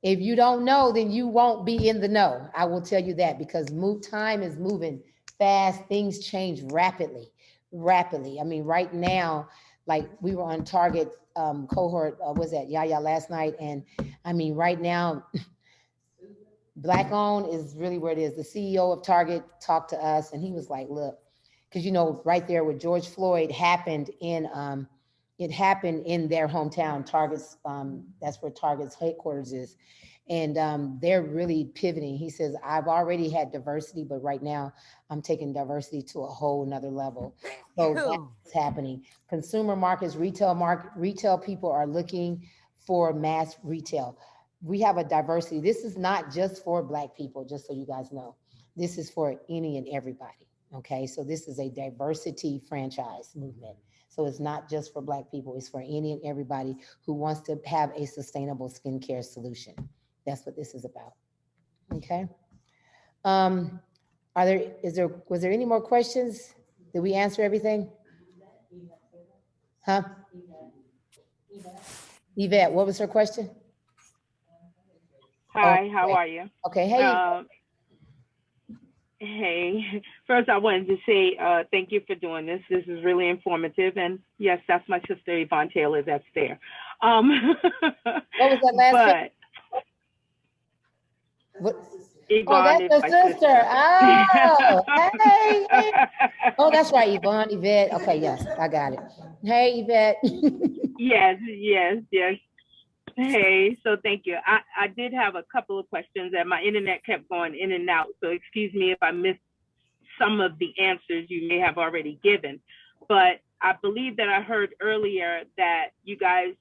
If you don't know, then you won't be in the know. I will tell you that, because time is moving fast. Things change rapidly. I mean, right now, like we were on Target cohort, was that Yaya last night? And I mean, right now, Black owned is really where it is. The CEO of Target talked to us and he was like, look, because right there with George Floyd happened in their hometown, Target's, that's where Target's headquarters is. And they're really pivoting. He says, I've already had diversity, but right now I'm taking diversity to a whole nother level. So that's happening. Consumer markets, retail people are looking for mass retail. We have a diversity. This is not just for Black people, just so you guys know. This is for any and everybody, okay? So this is a diversity franchise movement. So it's not just for Black people, it's for any and everybody who wants to have a sustainable skincare solution. That's what this is about, okay? Was there any more questions? Did we answer everything? Huh? Yvette, what was her question? Hi, how are you? Okay, hey. Hey, first I wanted to say thank you for doing this. This is really informative. And yes, that's my sister, Yvonne Taylor, that's there. What was that last name? What? Yvonne, that's your sister. Oh, hey. Oh, that's right, Yvonne, Yvette. Okay, yes, I got it. Hey, Yvette. Yes. Hey, so thank you. I did have a couple of questions and my internet kept going in and out. So excuse me if I missed some of the answers you may have already given. But I believe that I heard earlier that you guys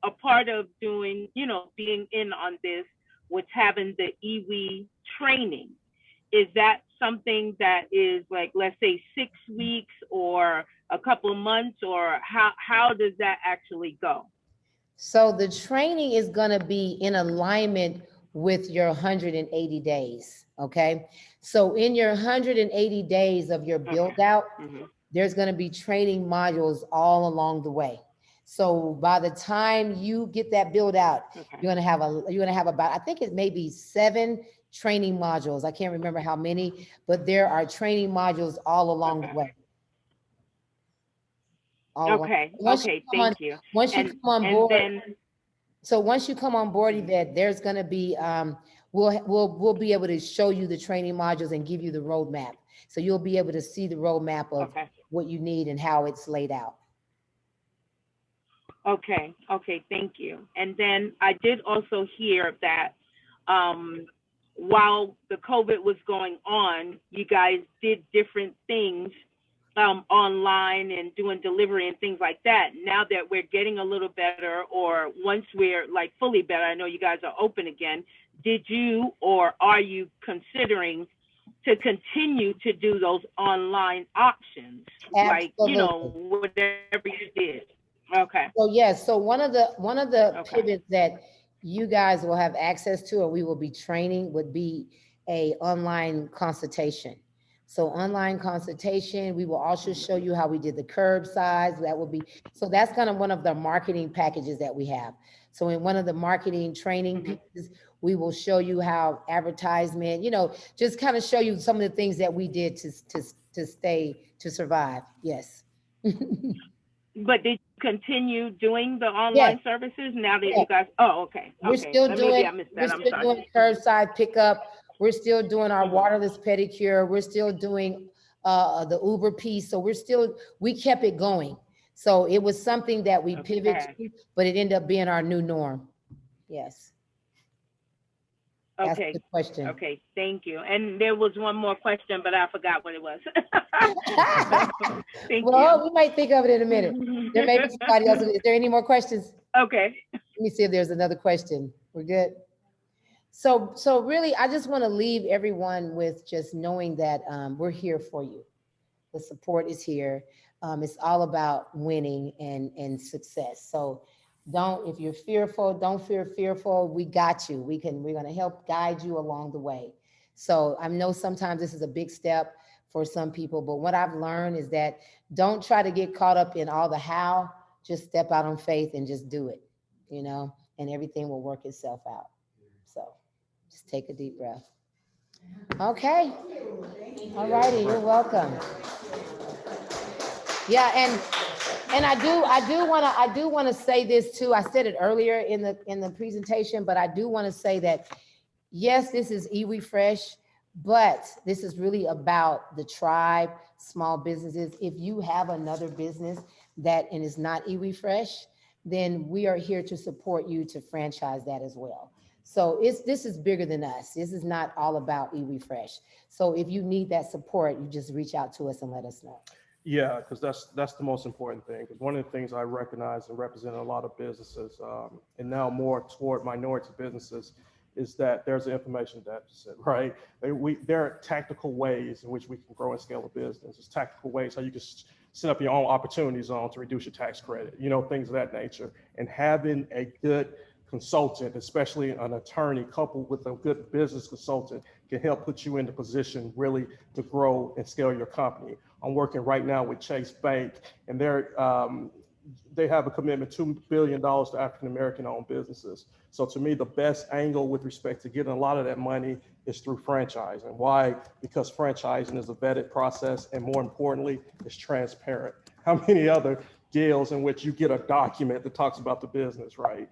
are part of doing, being in on this with having the iwi training. Is that something that is like, let's say 6 weeks or a couple of months, or how does that actually go? So the training is going to be in alignment with your 180 days, okay? So in your 180 days of your build out, there's going to be training modules all along the way. So by the time you get that build out, you're going to have about, I think it may be 7 training modules. I can't remember how many, but there are training modules all along the way. Okay, thank you. Once you come on board, so once you come on board, Yvette, there's going to be, we'll be able to show you the training modules and give you the roadmap. So you'll be able to see the roadmap of what you need and how it's laid out. Okay, thank you. And then I did also hear that while the COVID was going on, you guys did different things online and doing delivery and things like that. Now that we're getting a little better, or once we're like fully better, I know you guys are open again. Did you or are you considering to continue to do those online options? Like, you know, whatever you did. Okay. So yes, so one of the pivots that you guys will have access to, or we will be training, would be a online consultation. So online consultation, we will also show you how we did the curbside. That will be, so that's kind of one of the marketing packages that we have. So in one of the marketing training pieces, we will show you how advertisement, you know, just kind of show you some of the things that we did to survive. Yes. But did you continue doing the online services now that you guys, oh, okay. We're still doing, maybe I missed that. I'm sorry. doing curbside pickup. We're still doing our waterless pedicure. We're still doing the Uber piece. So we kept it going. So it was something that we pivoted to, but it ended up being our new norm. Yes. That's Okay. the question. Okay, thank you. And there was one more question, but I forgot what it was. Thank Well, we might think of it in a minute. There may be somebody else. Is there any more questions? Okay. Let me see if there's another question. We're good. So really, I just want to leave everyone with just knowing that we're here for you. The support is here. It's all about winning and success. So if you're fearful, don't feel fearful. We got you. We're going to help guide you along the way. So I know sometimes this is a big step for some people, but what I've learned is that don't try to get caught up in all the how, just step out on faith and just do it, you know, and everything will work itself out. So just take a deep breath. Okay. All righty. You're welcome. Yeah. And I do want to say this too. I said it earlier in the presentation, but I do want to say that, yes, this is iWE Fresh, but this is really about the tribe, small businesses. If you have another business and is not iWE Fresh, then we are here to support you to franchise that as well. So this is bigger than us. This is not all about iWE Fresh. So if you need that support, you just reach out to us and let us know. Yeah, because that's the most important thing. Because one of the things I recognize and represent a lot of businesses, and now more toward minority businesses, is that there's an information deficit, right? There are tactical ways in which we can grow and scale a business. There's tactical ways how you can set up your own opportunity zone to reduce your tax credit, you know, things of that nature. And having a good consultant, especially an attorney coupled with a good business consultant, can help put you in the position really to grow and scale your company. I'm working right now with Chase Bank, and they have a commitment, $2 billion to African-American owned businesses. So to me, the best angle with respect to getting a lot of that money is through franchising. Why? Because franchising is a vetted process, and more importantly, it's transparent. How many other deals in which you get a document that talks about the business, right?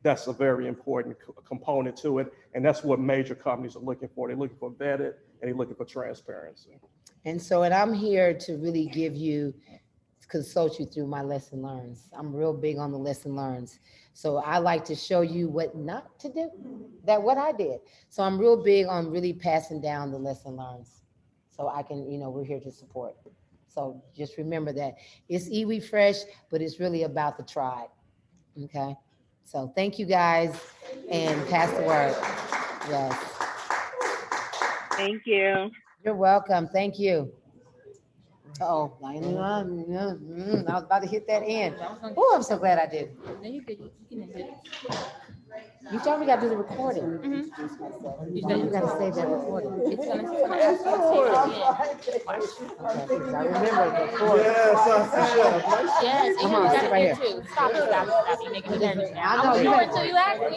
That's a very important component to it. And that's what major companies are looking for. They're looking for vetted, and they're looking for transparency. And I'm here to really consult you through my lesson learns. I'm real big on the lesson learns. So I like to show you what not to do, what I did. So I'm real big on really passing down the lesson learns. So I can, we're here to support. So just remember that it's iWE Fresh, but it's really about the tribe. Okay. So thank you guys, and pass the word. Yes. Thank you. You're welcome. Thank you. Oh, I was about to hit that end. Oh, I'm so glad I did. No, you good. You can end it. You told me we got to do the recording. You got to save that recording. It's gonna ask you to say it again. Watch. Okay, I remember the recording. Yes, Come on, sit right here. Too. Stop. You're making me nervous now. I know, I was doing it till you asked me.